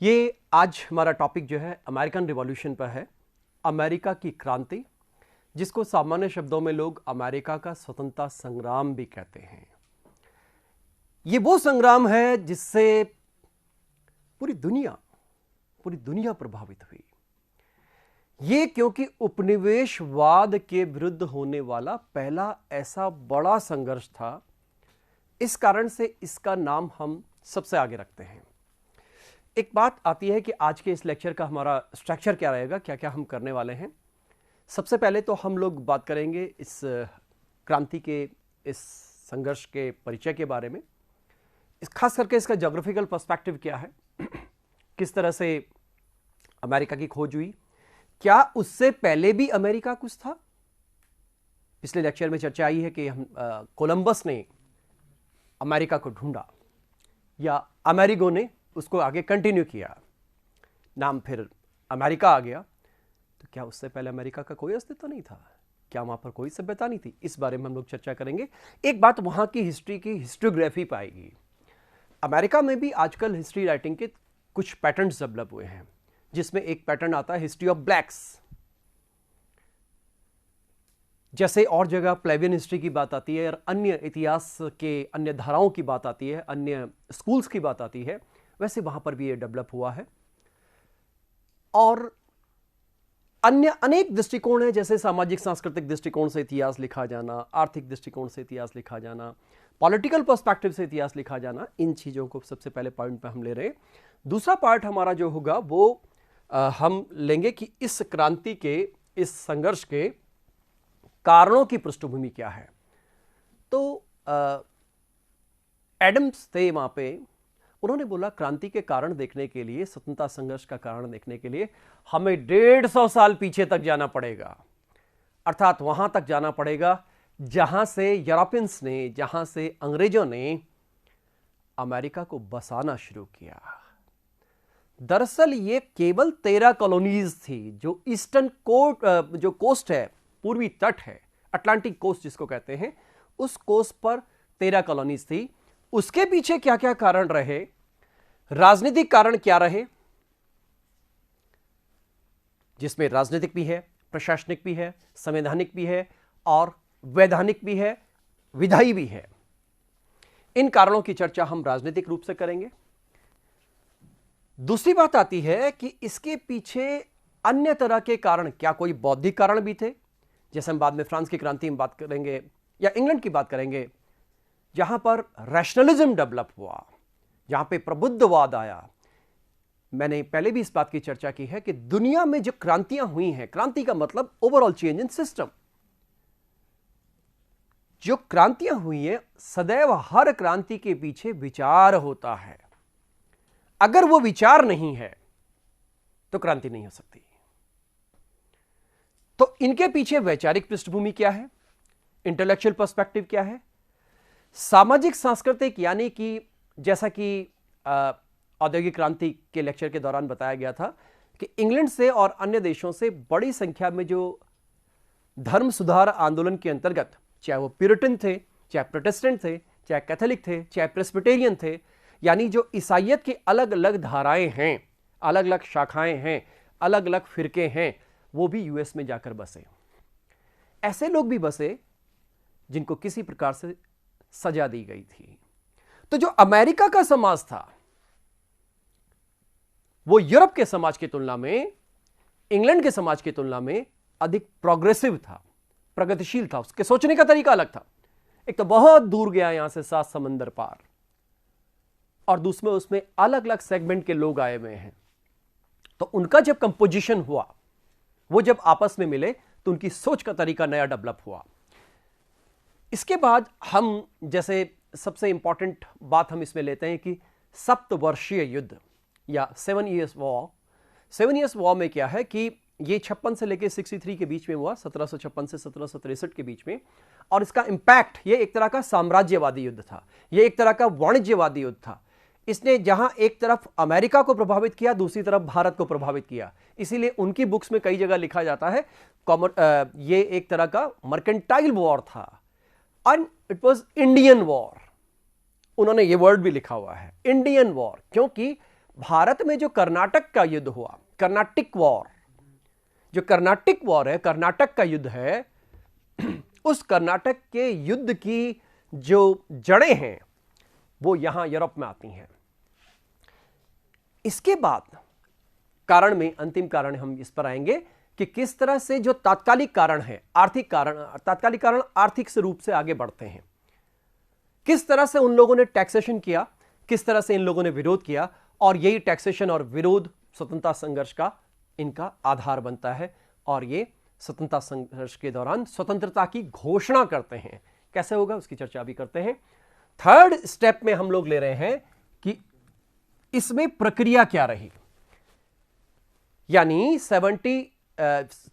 ये आज हमारा टॉपिक जो है अमेरिकन रिवॉल्यूशन पर है। अमेरिका की क्रांति, जिसको सामान्य शब्दों में लोग अमेरिका का स्वतंत्रता संग्राम भी कहते हैं। ये वो संग्राम है जिससे पूरी दुनिया प्रभावित हुई। ये क्योंकि उपनिवेशवाद के विरुद्ध होने वाला पहला ऐसा बड़ा संघर्ष था, इस कारण से इसका नाम हम सबसे आगे रखते हैं। एक बात आती है कि आज के इस लेक्चर का हमारा स्ट्रक्चर क्या रहेगा, क्या क्या हम करने वाले हैं। सबसे पहले तो हम लोग बात करेंगे इस क्रांति के, इस संघर्ष के परिचय के बारे में, खास करके इसका ज्योग्राफिकल पर्सपेक्टिव क्या है, किस तरह से अमेरिका की खोज हुई, क्या उससे पहले भी अमेरिका कुछ था। पिछले लेक्चर में चर्चा आई है कि हम कोलंबस ने अमेरिका को ढूंढा या अमेरिगो ने उसको आगे कंटिन्यू किया, नाम फिर अमेरिका आ गया। तो क्या उससे पहले अमेरिका का कोई अस्तित्व नहीं था? क्या वहां पर कोई सभ्यता नहीं थी? इस बारे में हम लोग चर्चा करेंगे। एक बात वहां की हिस्ट्री की हिस्टोग्राफी पाएगी। अमेरिका में भी आजकल हिस्ट्री राइटिंग के कुछ पैटर्न्स डेवलप हुए हैं, जिसमें एक पैटर्न आता है हिस्ट्री ऑफ ब्लैक्स। जैसे और जगह प्लेबियन हिस्ट्री की बात आती है और अन्य इतिहास के अन्य धाराओं की बात आती है, अन्य स्कूल्स की बात आती है, वैसे वहां पर भी ये डेवलप हुआ है। और अन्य अनेक दृष्टिकोण हैं, जैसे सामाजिक सांस्कृतिक दृष्टिकोण से इतिहास लिखा जाना, आर्थिक दृष्टिकोण से इतिहास लिखा जाना, पॉलिटिकल पर्सपेक्टिव से इतिहास लिखा जाना। इन चीजों को सबसे पहले पॉइंट पे हम ले रहे हैं। दूसरा पार्ट हमारा जो होगा वो हम लेंगे कि इस क्रांति के, इस संघर्ष के कारणों की पृष्ठभूमि क्या है। तो एडम्स थे वहां पे, उन्होंने बोला क्रांति के कारण देखने के लिए, स्वतंत्रता संघर्ष का कारण देखने के लिए हमें 150 साल पीछे तक जाना पड़ेगा। अर्थात वहां तक जाना पड़ेगा जहां से यूरोपियंस ने, जहां से अंग्रेजों ने अमेरिका को बसाना शुरू किया। दरअसल ये केवल 13 कॉलोनीज थी जो ईस्टर्न जो कोस्ट है, पूर्वी तट है, अटलांटिक कोस्ट जिसको कहते हैं, उस कोस्ट पर 13 कॉलोनीज थी। उसके पीछे क्या क्या कारण रहे, राजनीतिक कारण क्या रहे, जिसमें राजनीतिक भी है, प्रशासनिक भी है, संवैधानिक भी है और वैधानिक भी है, विधायी भी है। इन कारणों की चर्चा हम राजनीतिक रूप से करेंगे। दूसरी बात आती है कि इसके पीछे अन्य तरह के कारण, क्या कोई बौद्धिक कारण भी थे, जैसे हम बाद में फ्रांस की क्रांति में बात करेंगे या इंग्लैंड की बात करेंगे, जहां पर रैशनलिज्म डेवलप हुआ, जहां पे प्रबुद्धवाद आया। मैंने पहले भी इस बात की चर्चा की है कि दुनिया में जो क्रांतियां हुई हैं, क्रांति का मतलब ओवरऑल चेंज इन सिस्टम। जो क्रांतियां हुई हैं, सदैव हर क्रांति के पीछे विचार होता है। अगर वो विचार नहीं है तो क्रांति नहीं हो सकती। तो इनके पीछे वैचारिक पृष्ठभूमि क्या है, इंटेलेक्चुअल पर्सपेक्टिव क्या है, सामाजिक सांस्कृतिक, यानी कि जैसा कि औद्योगिक क्रांति के लेक्चर के दौरान बताया गया था कि इंग्लैंड से और अन्य देशों से बड़ी संख्या में जो धर्म सुधार आंदोलन के अंतर्गत, चाहे वो प्यूरिटन थे, चाहे प्रोटेस्टेंट थे, चाहे कैथोलिक थे, चाहे प्रेस्बिटेरियन थे, यानी जो ईसाइयत की अलग अलग धाराएं हैं, अलग अलग शाखाएं हैं, अलग अलग फिरके हैं, वो भी यूएस में जाकर बसे। ऐसे लोग भी बसे जिनको किसी प्रकार से सजा दी गई थी। तो जो अमेरिका का समाज था वो यूरोप के समाज की तुलना में, इंग्लैंड के समाज की तुलना में अधिक प्रोग्रेसिव था, प्रगतिशील था। उसके सोचने का तरीका अलग था। एक तो बहुत दूर गया यहां से 7 समंदर पार, और दूसरे उसमें अलग अलग सेगमेंट के लोग आए हुए हैं। तो उनका जब कंपोजिशन हुआ, वो जब आपस में मिले तो उनकी सोच का तरीका नया डेवलप हुआ। इसके बाद हम, जैसे सबसे इंपॉर्टेंट बात हम इसमें लेते हैं कि सप्तवर्षीय युद्ध या 7 ईयर्स वॉर। 7 ईयर्स वॉर में क्या है कि ये 56 से लेकर 63 के बीच में हुआ, 1756 से 1763 के बीच में। और इसका इंपैक्ट, ये एक तरह का साम्राज्यवादी युद्ध था, ये एक तरह का वाणिज्यवादी युद्ध था। इसने जहां एक तरफ अमेरिका को प्रभावित किया, दूसरी तरफ भारत को प्रभावित किया। इसीलिए उनकी बुक्स में कई जगह लिखा जाता है ये एक तरह का मर्केंटाइल वॉर था, and it was Indian war. उन्होंने ये वर्ड भी लिखा हुआ है, इंडियन वॉर, क्योंकि भारत में जो कर्नाटक का युद्ध हुआ, कर्नाटिक वॉर, जो कर्नाटिक वॉर है, कर्नाटक का युद्ध है, उस कर्नाटक के युद्ध की जो जड़ें हैं वो यहां यूरोप में आती हैं। इसके बाद कारण में अंतिम कारण हम इस पर आएंगे कि किस तरह से जो तात्कालिक कारण है, आर्थिक कारण, तात्कालिक कारण आर्थिक से रूप से आगे बढ़ते हैं, किस तरह से उन लोगों ने टैक्सेशन किया, किस तरह से इन लोगों ने विरोध किया, और यही टैक्सेशन और विरोध स्वतंत्रता संघर्ष का इनका आधार बनता है। और ये स्वतंत्रता संघर्ष के दौरान स्वतंत्रता की घोषणा करते हैं। कैसे होगा उसकी चर्चा भी करते हैं। थर्ड स्टेप में हम लोग ले रहे हैं कि इसमें प्रक्रिया क्या रही, यानी 70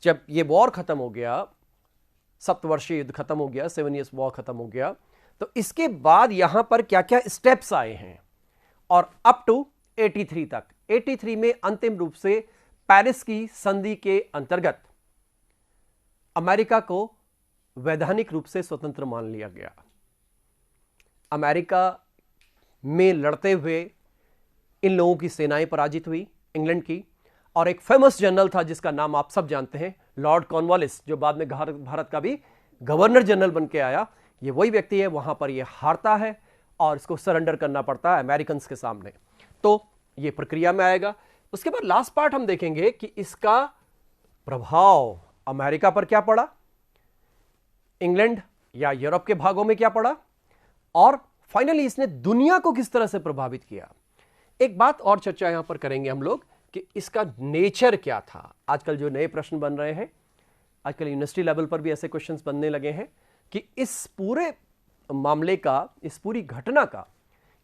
जब ये वॉर खत्म हो गया, सप्तवर्षीय युद्ध खत्म हो गया, 7 इयर्स वॉर खत्म हो गया, तो इसके बाद यहां पर क्या क्या स्टेप्स आए हैं, और अप टू 83 तक। 83 में अंतिम रूप से पेरिस की संधि के अंतर्गत अमेरिका को वैधानिक रूप से स्वतंत्र मान लिया गया। अमेरिका में लड़ते हुए इन लोगों की सेनाएं पराजित हुई, इंग्लैंड की, और एक फेमस जनरल था जिसका नाम आप सब जानते हैं, लॉर्ड कॉर्नवालिस, जो बाद में भारत का भी गवर्नर जनरल बन के आया। ये वही व्यक्ति है, वहां पर ये हारता है और इसको सरेंडर करना पड़ता है अमेरिकन के सामने। तो ये प्रक्रिया में आएगा। उसके बाद लास्ट पार्ट हम देखेंगे कि इसका प्रभाव अमेरिका पर क्या पड़ा, इंग्लैंड या यूरोप के भागों में क्या पड़ा, और फाइनली इसने दुनिया को किस तरह से प्रभावित किया। एक बात और चर्चा यहां पर करेंगे हम लोग कि इसका नेचर क्या था। आजकल जो नए प्रश्न बन रहे हैं, आजकल यूनिवर्सिटी लेवल पर भी ऐसे क्वेश्चंस बनने लगे हैं कि इस पूरे मामले का, इस पूरी घटना का,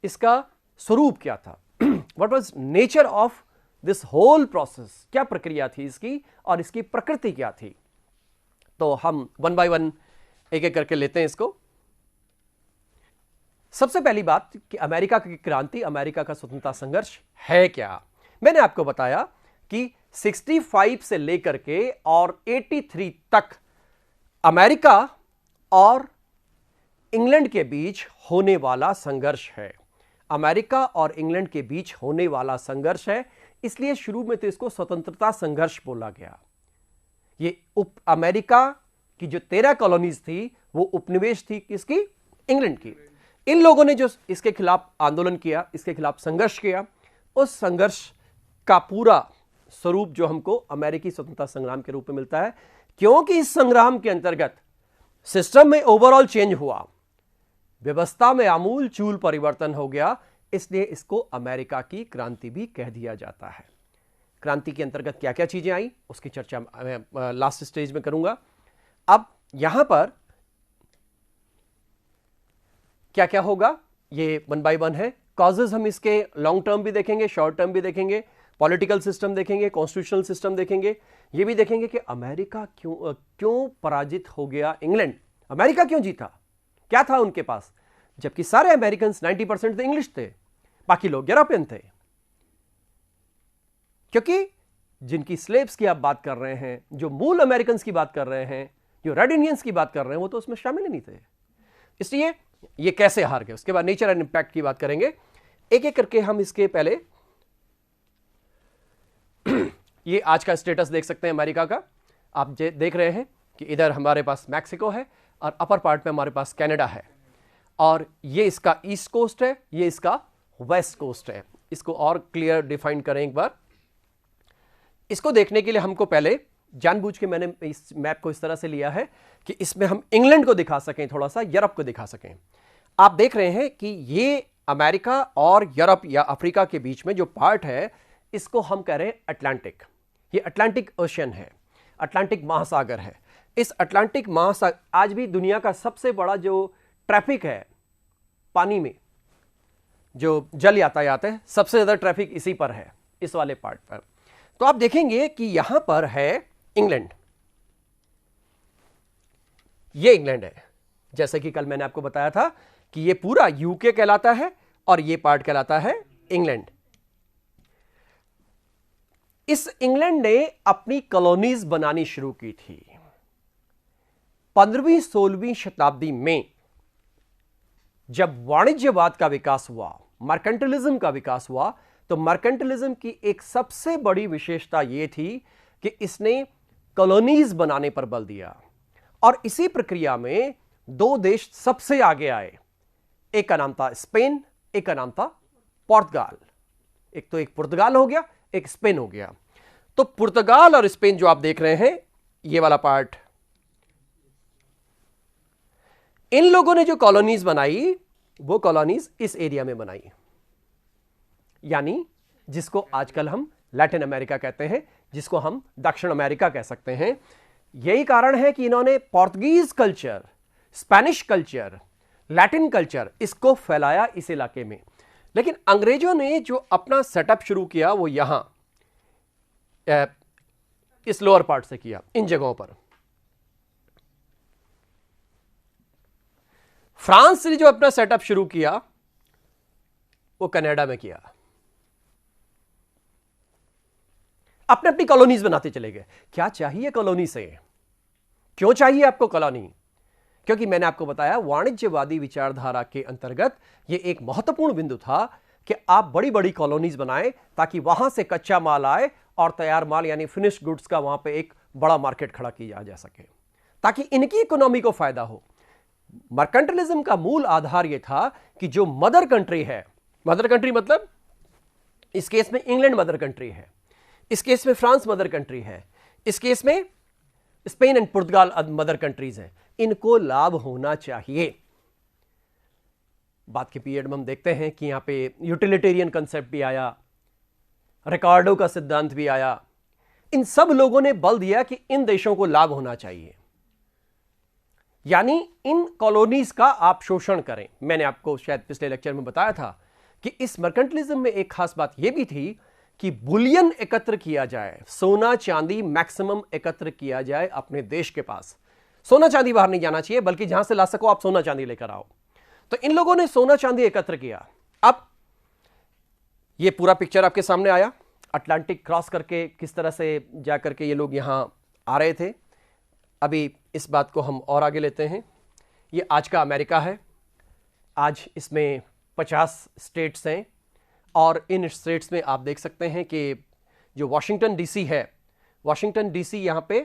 इसका स्वरूप क्या था, what was nature of this whole process, क्या प्रक्रिया थी इसकी और इसकी प्रकृति क्या थी। तो हम वन बाय वन एक एक करके लेते हैं इसको। सबसे पहली बात कि अमेरिका की क्रांति, अमेरिका का स्वतंत्रता संघर्ष है क्या। मैंने आपको बताया कि 65 से लेकर के और 83 तक अमेरिका और इंग्लैंड के बीच होने वाला संघर्ष है। अमेरिका और इंग्लैंड के बीच होने वाला संघर्ष है, इसलिए शुरू में तो इसको स्वतंत्रता संघर्ष बोला गया। ये अमेरिका की जो 13 कॉलोनीज थी वो उपनिवेश थी किसकी, इंग्लैंड की। इन लोगों ने जो इसके खिलाफ आंदोलन किया, इसके खिलाफ संघर्ष किया, उस संघर्ष का पूरा स्वरूप जो हमको अमेरिकी स्वतंत्रता संग्राम के रूप में मिलता है। क्योंकि इस संग्राम के अंतर्गत सिस्टम में ओवरऑल चेंज हुआ, व्यवस्था में आमूल चूल परिवर्तन हो गया, इसलिए इसको अमेरिका की क्रांति भी कह दिया जाता है। क्रांति के अंतर्गत क्या क्या चीजें आई उसकी चर्चा मैं लास्ट स्टेज में करूंगा। अब यहां पर क्या क्या होगा ये वन बाय वन है। कॉजेज हम इसके लॉन्ग टर्म भी देखेंगे, शॉर्ट टर्म भी देखेंगे, पॉलिटिकल सिस्टम देखेंगे, कॉन्स्टिट्यूशनल सिस्टम देखेंगे, ये भी देखेंगे कि अमेरिका क्यों पराजित हो गया, इंग्लैंड, अमेरिका क्यों जीता, क्या था उनके पास, जबकि सारे अमेरिकन 90% इंग्लिश थे, बाकी लोग यूरोपियन थे। क्योंकि जिनकी स्लेव्स की आप बात कर रहे हैं, जो मूल अमेरिकन की बात कर रहे हैं, जो रेड इंडियंस की बात कर रहे हैं, वो तो उसमें शामिल ही नहीं थे। इसलिए ये कैसे हार गए, उसके बाद नेचर एंड इंपैक्ट की बात करेंगे। एक एक करके हम इसके पहले ये आज का स्टेटस देख सकते हैं अमेरिका का। आप देख रहे हैं कि इधर हमारे पास मैक्सिको है और अपर पार्ट में हमारे पास कनाडा है, और ये इसका ईस्ट कोस्ट है, ये इसका वेस्ट कोस्ट है। इसको और क्लियर डिफाइन करें एक बार। इसको देखने के लिए हमको पहले जानबूझ के मैंने इस मैप को इस तरह से लिया है कि इसमें हम इंग्लैंड को दिखा सकें, थोड़ा सा यूरोप को दिखा सकें। आप देख रहे हैं कि ये अमेरिका और यूरोप या अफ्रीका के बीच में जो पार्ट है, इसको हम कह रहे हैं अटलांटिक। ये अटलांटिक ओशन है, अटलांटिक महासागर है। इस अटलांटिक महासागर आज भी दुनिया का सबसे बड़ा जो ट्रैफिक है पानी में, जो जल यातायात है, सबसे ज्यादा ट्रैफिक इसी पर है, इस वाले पार्ट पर। तो आप देखेंगे कि यहां पर है इंग्लैंड, ये इंग्लैंड है। जैसे कि कल मैंने आपको बताया था कि ये पूरा यूके कहलाता है और ये पार्ट कहलाता है इंग्लैंड। इस इंग्लैंड ने अपनी कॉलोनीज बनानी शुरू की थी 15वीं 16वीं शताब्दी में। जब वाणिज्यवाद का विकास हुआ, मर्केंटिलिज्म का विकास हुआ, तो मर्केंटलिज्म की एक सबसे बड़ी विशेषता यह थी कि इसने कॉलोनीज बनाने पर बल दिया, और इसी प्रक्रिया में दो देश सबसे आगे आए। एक का नाम था स्पेन, एक का नाम था पुर्तगाल। एक पुर्तगाल हो गया, एक स्पेन हो गया। तो पुर्तगाल और स्पेन जो आप देख रहे हैं, ये वाला पार्ट, इन लोगों ने जो कॉलोनीज बनाई वो कॉलोनीज इस एरिया में बनाई, यानी जिसको आजकल हम लैटिन अमेरिका कहते हैं, जिसको हम दक्षिण अमेरिका कह सकते हैं। यही कारण है कि इन्होंने Portuguese culture, Spanish culture, Latin culture, इसको फैलाया इस इलाके में। लेकिन अंग्रेजों ने जो अपना सेटअप शुरू किया वो यहां इस लोअर पार्ट से किया, इन जगहों पर। फ्रांस ने जो अपना सेटअप शुरू किया वो कनाडा में किया। अपने अपनी कॉलोनीज बनाते चले गए। क्या चाहिए कॉलोनी से? क्यों चाहिए आपको कॉलोनी? क्योंकि मैंने आपको बताया वाणिज्यवादी विचारधारा के अंतर्गत यह एक महत्वपूर्ण बिंदु था कि आप बड़ी बड़ी कॉलोनीज बनाएं ताकि वहां से कच्चा माल आए और तैयार माल यानी फिनिश्ड गुड्स का वहां पे एक बड़ा मार्केट खड़ा किया जा सके, ताकि इनकी इकोनॉमी को फायदा हो। मर्केंटलिज्म का मूल आधार यह था कि जो मदर कंट्री है, मदर कंट्री मतलब इस केस में इंग्लैंड मदर कंट्री है, इस केस में फ्रांस मदर कंट्री है, इस केस में Spain and Portugal mother countries हैं, इनको लाभ होना चाहिए। बाद के पीरियड में हम देखते हैं कि यहां पे यूटिलिटेरियन कंसेप्ट भी आया, रिकार्डो का सिद्धांत भी आया। इन सब लोगों ने बल दिया कि इन देशों को लाभ होना चाहिए, यानी इन कॉलोनीज का आप शोषण करें। मैंने आपको शायद पिछले लेक्चर में बताया था कि इस मर्केंटलिज्म में एक खास बात यह भी थी कि बुलियन एकत्र किया जाए, सोना चांदी मैक्सिमम एकत्र किया जाए अपने देश के पास। सोना चांदी बाहर नहीं जाना चाहिए, बल्कि जहां से ला सको आप सोना चांदी लेकर आओ। तो इन लोगों ने सोना चांदी एकत्र किया। अब ये पूरा पिक्चर आपके सामने आया, अटलांटिक क्रॉस करके किस तरह से जाकर के ये लोग यहां आ रहे थे। अभी इस बात को हम और आगे लेते हैं। ये आज का अमेरिका है। आज इसमें 50 स्टेट्स हैं, और इन स्टेट्स में आप देख सकते हैं कि जो वॉशिंगटन डीसी है, वॉशिंगटन डीसी यहां पे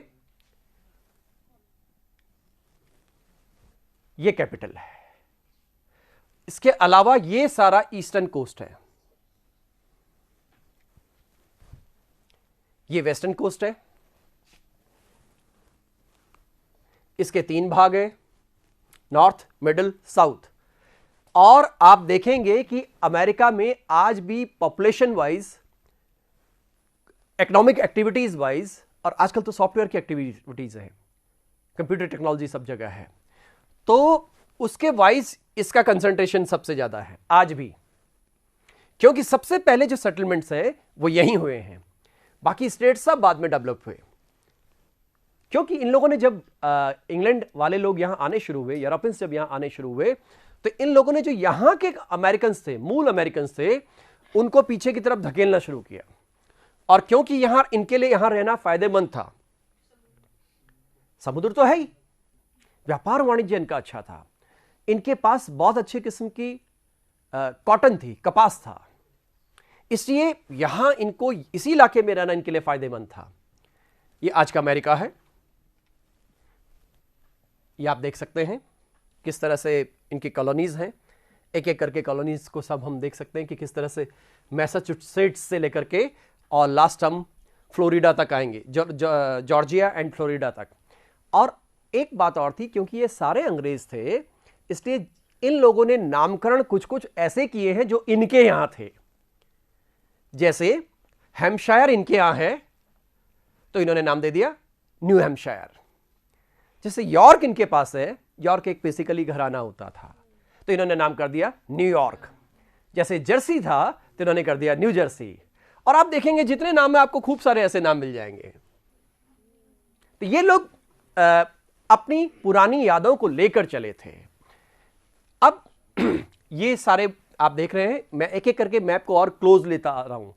ये कैपिटल है। इसके अलावा ये सारा ईस्टर्न कोस्ट है, ये वेस्टर्न कोस्ट है। इसके 3 भाग हैं, नॉर्थ, मिडिल, साउथ। और आप देखेंगे कि अमेरिका में आज भी population wise, economic activities wise, और आजकल तो सॉफ्टवेयर की एक्टिविटीज है, कंप्यूटर टेक्नोलॉजी सब जगह है, तो उसके वाइज इसका कंसंट्रेशन सबसे ज्यादा है आज भी, क्योंकि सबसे पहले जो सेटलमेंट्स है वो यहीं हुए हैं। बाकी स्टेट सब बाद में डेवलप हुए, क्योंकि इन लोगों ने जब इंग्लैंड वाले लोग यहां आने शुरू हुए, यूरोपियंस जब यहां आने शुरू हुए, तो इन लोगों ने जो यहां के अमेरिकन थे, मूल अमेरिकन थे, उनको पीछे की तरफ धकेलना शुरू किया। और क्योंकि यहां इनके लिए यहां रहना फायदेमंद था, समुद्र तो है ही, व्यापार वाणिज्य इनका अच्छा था, इनके पास बहुत अच्छे किस्म की कॉटन थी, कपास था, इसलिए यहां इनको इसी इलाके में रहना इनके लिए फायदेमंद था। ये आज का अमेरिका है। ये आप देख सकते हैं किस तरह से इनकी कॉलोनीज हैं। एक एक करके कॉलोनीज को सब हम देख सकते हैं कि किस तरह से मैसाचुसेट्स से लेकर के और लास्ट हम फ्लोरिडा तक आएंगे, जॉर्जिया एंड फ्लोरिडा तक। और एक बात और थी, क्योंकि ये सारे अंग्रेज थे, इसलिए इन लोगों ने नामकरण कुछ कुछ ऐसे किए हैं जो इनके यहां थे। जैसे हैम्पशायर इनके यहां है, तो इन्होंने नाम दे दिया न्यू हैम्पशायर। जैसे यॉर्क इनके पास है, यॉर्क एक बेसिकली घराना होता था, तो इन्होंने नाम कर दिया न्यूयॉर्क। जैसे जर्सी था तो इन्होंने कर दिया न्यू जर्सी। और आप देखेंगे जितने नाम है आपको खूब सारे ऐसे नाम मिल जाएंगे। तो ये लोग अपनी पुरानी यादों को लेकर चले थे। अब ये सारे आप देख रहे हैं, मैं एक एक करके मैप को और क्लोज लेता आ रहा हूं।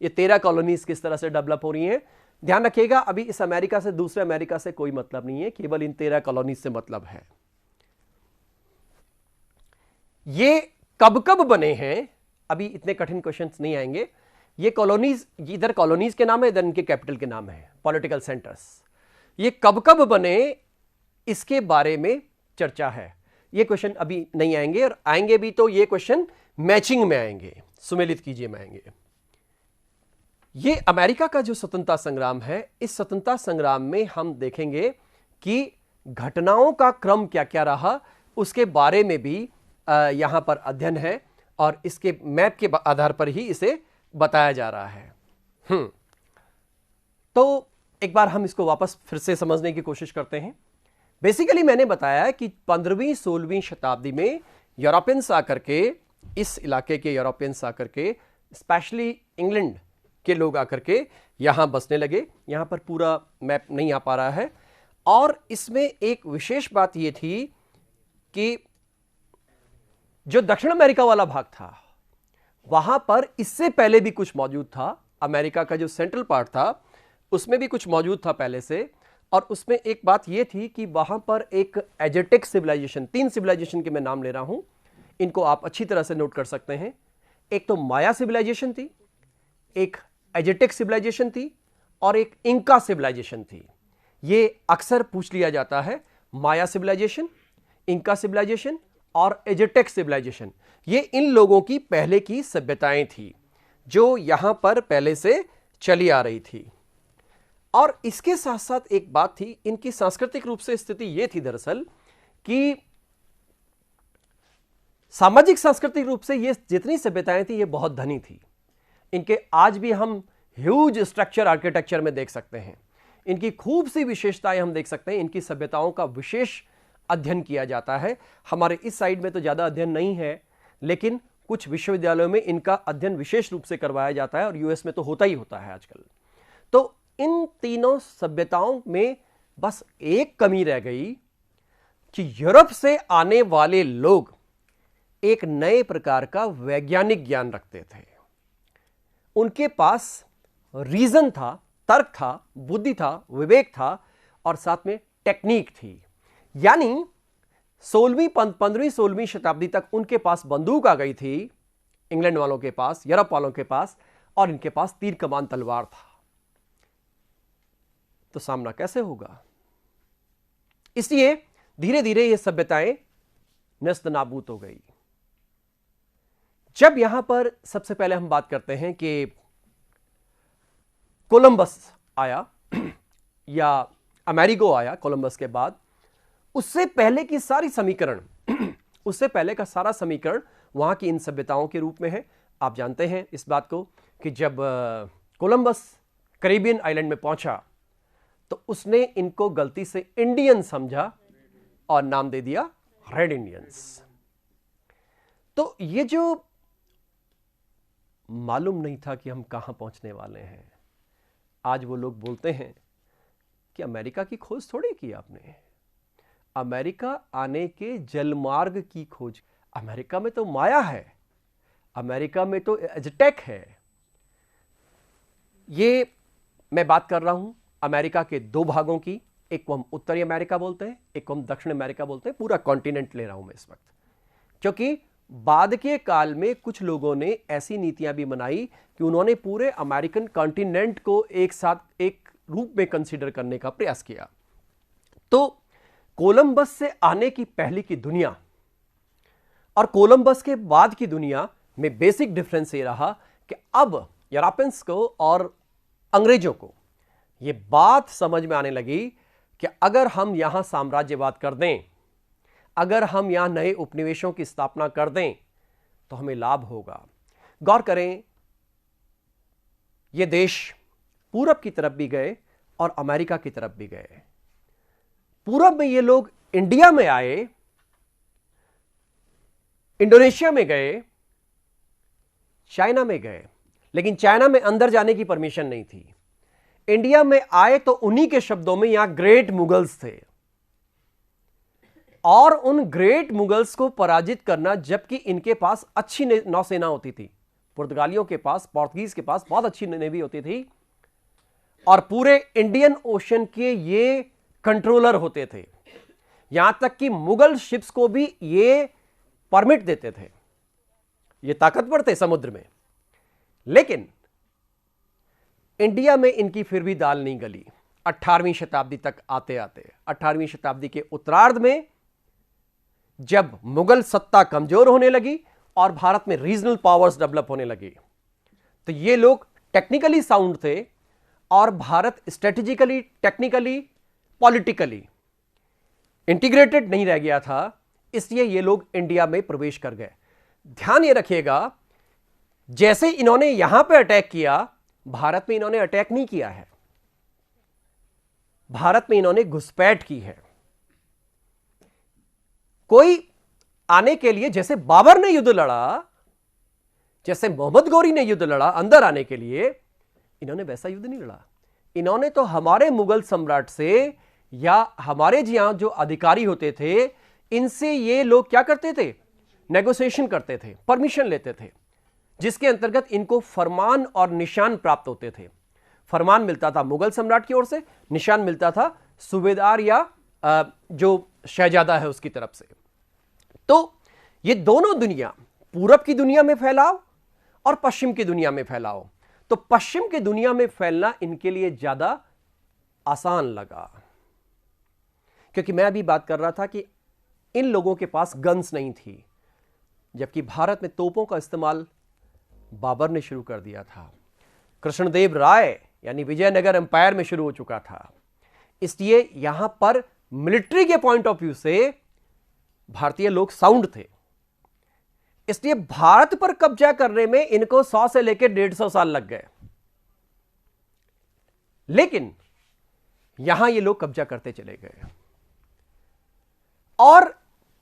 ये 13 कॉलोनीज किस तरह से डेवलप हो रही हैं। ध्यान रखिएगा, अभी इस अमेरिका से दूसरे अमेरिका से कोई मतलब नहीं है, केवल इन 13 कॉलोनीज से मतलब है। ये कब कब बने हैं, अभी इतने कठिन क्वेश्चंस नहीं आएंगे, ये कॉलोनीज, इधर कॉलोनीज के नाम है, इधर इनके कैपिटल के नाम है, पॉलिटिकल सेंटर्स। ये कब कब बने इसके बारे में चर्चा है। ये क्वेश्चन अभी नहीं आएंगे, और आएंगे भी तो ये क्वेश्चन मैचिंग में आएंगे, सुमेलित कीजिए में आएंगे। ये अमेरिका का जो स्वतंत्रता संग्राम है, इस स्वतंत्रता संग्राम में हम देखेंगे कि घटनाओं का क्रम क्या क्या रहा, उसके बारे में भी यहां पर अध्ययन है, और इसके मैप के आधार पर ही इसे बताया जा रहा है। तो एक बार हम इसको वापस फिर से समझने की कोशिश करते हैं। बेसिकली मैंने बताया कि 15वीं 16वीं शताब्दी में यूरोपियंस आकर के, इस इलाके के यूरोपियंस आकर के, स्पेशली इंग्लैंड के लोग आकर के यहां बसने लगे। यहां पर पूरा मैप नहीं आ पा रहा है, और इसमें एक विशेष बात यह थी कि जो दक्षिण अमेरिका वाला भाग था, वहां पर इससे पहले भी कुछ मौजूद था। अमेरिका का जो सेंट्रल पार्ट था उसमें भी कुछ मौजूद था पहले से, और उसमें एक बात यह थी कि वहां पर एक एजेटिक सिविलाइजेशन, 3 सिविलाइजेशन के मैं नाम ले रहा हूं, इनको आप अच्छी तरह से नोट कर सकते हैं। एक तो माया सिविलाइजेशन थी, एक एजेटिक सिविलाइजेशन थी, और एक इंका सिविलाइजेशन थी। ये अक्सर पूछ लिया जाता है, माया सिविलाइजेशन, इंका सिविलाइजेशन और एजेटेक सिविलाइजेशन, ये इन लोगों की पहले की सभ्यताएं थी जो यहां पर पहले से चली आ रही थी। और इसके साथ साथ एक बात थी, इनकी सांस्कृतिक रूप से स्थिति यह थी दरअसल कि सामाजिक सांस्कृतिक रूप से ये जितनी सभ्यताएं थी ये बहुत धनी थी। इनके आज भी हम ह्यूज स्ट्रक्चर आर्किटेक्चर में देख सकते हैं, इनकी खूब सी विशेषताएं हम देख सकते हैं। इनकी सभ्यताओं का विशेष अध्ययन किया जाता है। हमारे इस साइड में तो ज़्यादा अध्ययन नहीं है, लेकिन कुछ विश्वविद्यालयों में इनका अध्ययन विशेष रूप से करवाया जाता है, और यूएस में तो होता ही होता है आजकल। तो इन तीनों सभ्यताओं में बस एक कमी रह गई कि यूरोप से आने वाले लोग एक नए प्रकार का वैज्ञानिक ज्ञान रखते थे। उनके पास रीजन था, तर्क था, बुद्धि था, विवेक था, और साथ में टेक्निक थी। यानी 15वीं 16वीं शताब्दी तक उनके पास बंदूक आ गई थी, इंग्लैंड वालों के पास, यूरोप वालों के पास, और इनके पास तीर कमान तलवार था। तो सामना कैसे होगा? इसलिए धीरे धीरे ये सभ्यताएं नस्त नाबूद हो गई। जब यहां पर सबसे पहले हम बात करते हैं कि कोलंबस आया या अमेरिगो आया कोलंबस के बाद, उससे पहले की सारी समीकरण उससे पहले का सारा समीकरण वहां की इन सभ्यताओं के रूप में है। आप जानते हैं इस बात को कि जब कोलंबस कैरिबियन आइलैंड में पहुंचा तो उसने इनको गलती से इंडियन समझा और नाम दे दिया रेड इंडियंस। तो ये जो मालूम नहीं था कि हम कहां पहुंचने वाले हैं, आज वो लोग बोलते हैं कि अमेरिका की खोज थोड़ी की आपने, अमेरिका आने के जलमार्ग की खोज। अमेरिका में तो माया है, अमेरिका में तो एज़टेक है। ये मैं बात कर रहा हूं अमेरिका के 2 भागों की, एक को हम उत्तरी अमेरिका बोलते हैं, एक को हम दक्षिण अमेरिका बोलते हैं। पूरा कॉन्टिनेंट ले रहा हूं मैं इस वक्त, क्योंकि बाद के काल में कुछ लोगों ने ऐसी नीतियां भी बनाई कि उन्होंने पूरे अमेरिकन कॉन्टिनेंट को एक साथ एक रूप में कंसीडर करने का प्रयास किया। तो कोलंबस से आने की पहले की दुनिया और कोलंबस के बाद की दुनिया में बेसिक डिफरेंस ये रहा कि अब यूरोपियंस को और अंग्रेजों को ये बात समझ में आने लगी कि अगर हम यहां साम्राज्यवाद कर दें, अगर हम यहां नए उपनिवेशों की स्थापना कर दें तो हमें लाभ होगा। गौर करें, ये देश पूरब की तरफ भी गए और अमेरिका की तरफ भी गए। पूरब में ये लोग इंडिया में आए, इंडोनेशिया में गए, चाइना में गए, लेकिन चाइना में अंदर जाने की परमिशन नहीं थी। इंडिया में आए तो उन्हीं के शब्दों में यहां ग्रेट मुगल्स थे, और उन ग्रेट मुगल्स को पराजित करना, जबकि इनके पास अच्छी नौसेना होती थी, पुर्तगालियों के पास, पोर्तुगीज के पास बहुत अच्छी नेवी होती थी, और पूरे इंडियन ओशन के ये कंट्रोलर होते थे। यहां तक कि मुगल शिप्स को भी ये परमिट देते थे, ये ताकतवर थे समुद्र में। लेकिन इंडिया में इनकी फिर भी दाल नहीं गली। 18वीं शताब्दी तक आते आते 18वीं शताब्दी के उत्तरार्ध में जब मुगल सत्ता कमजोर होने लगी और भारत में रीजनल पावर्स डेवलप होने लगी, तो ये लोग टेक्निकली साउंड थे और Bharat strategically, technically, politically integrated नहीं रह गया था, इसलिए ये लोग इंडिया में प्रवेश कर गए। ध्यान ये रखिएगा, जैसे इन्होंने यहां पे अटैक किया, भारत में इन्होंने अटैक नहीं किया है, भारत में इन्होंने घुसपैठ की है। कोई आने के लिए, जैसे बाबर ने युद्ध लड़ा, जैसे मोहम्मद गौरी ने युद्ध लड़ा अंदर आने के लिए, इन्होंने वैसा युद्ध नहीं लड़ा। इन्होंने तो हमारे मुगल सम्राट से या हमारे यहां जो अधिकारी होते थे, इनसे ये लोग क्या करते थे, नेगोशिएशन करते थे, परमिशन लेते थे, जिसके अंतर्गत इनको फरमान और निशान प्राप्त होते थे। फरमान मिलता था मुगल सम्राट की ओर से, निशान मिलता था सूबेदार या जो शहजादा है उसकी तरफ से। तो ये दोनों दुनिया, पूरब की दुनिया में फैलाव और पश्चिम की दुनिया में फैलाव, तो पश्चिम की दुनिया में फैलना इनके लिए ज्यादा आसान लगा, क्योंकि मैं अभी बात कर रहा था कि इन लोगों के पास गन्स नहीं थी, जबकि भारत में तोपों का इस्तेमाल बाबर ने शुरू कर दिया था, कृष्णदेव राय यानी विजयनगर एम्पायर में शुरू हो चुका था। इसलिए यहां पर मिलिट्री के पॉइंट ऑफ व्यू से भारतीय लोग साउंड थे। इसलिए भारत पर कब्जा करने में इनको 100 से लेकर 150 साल लग गए, लेकिन यहां ये लोग कब्जा करते चले गए और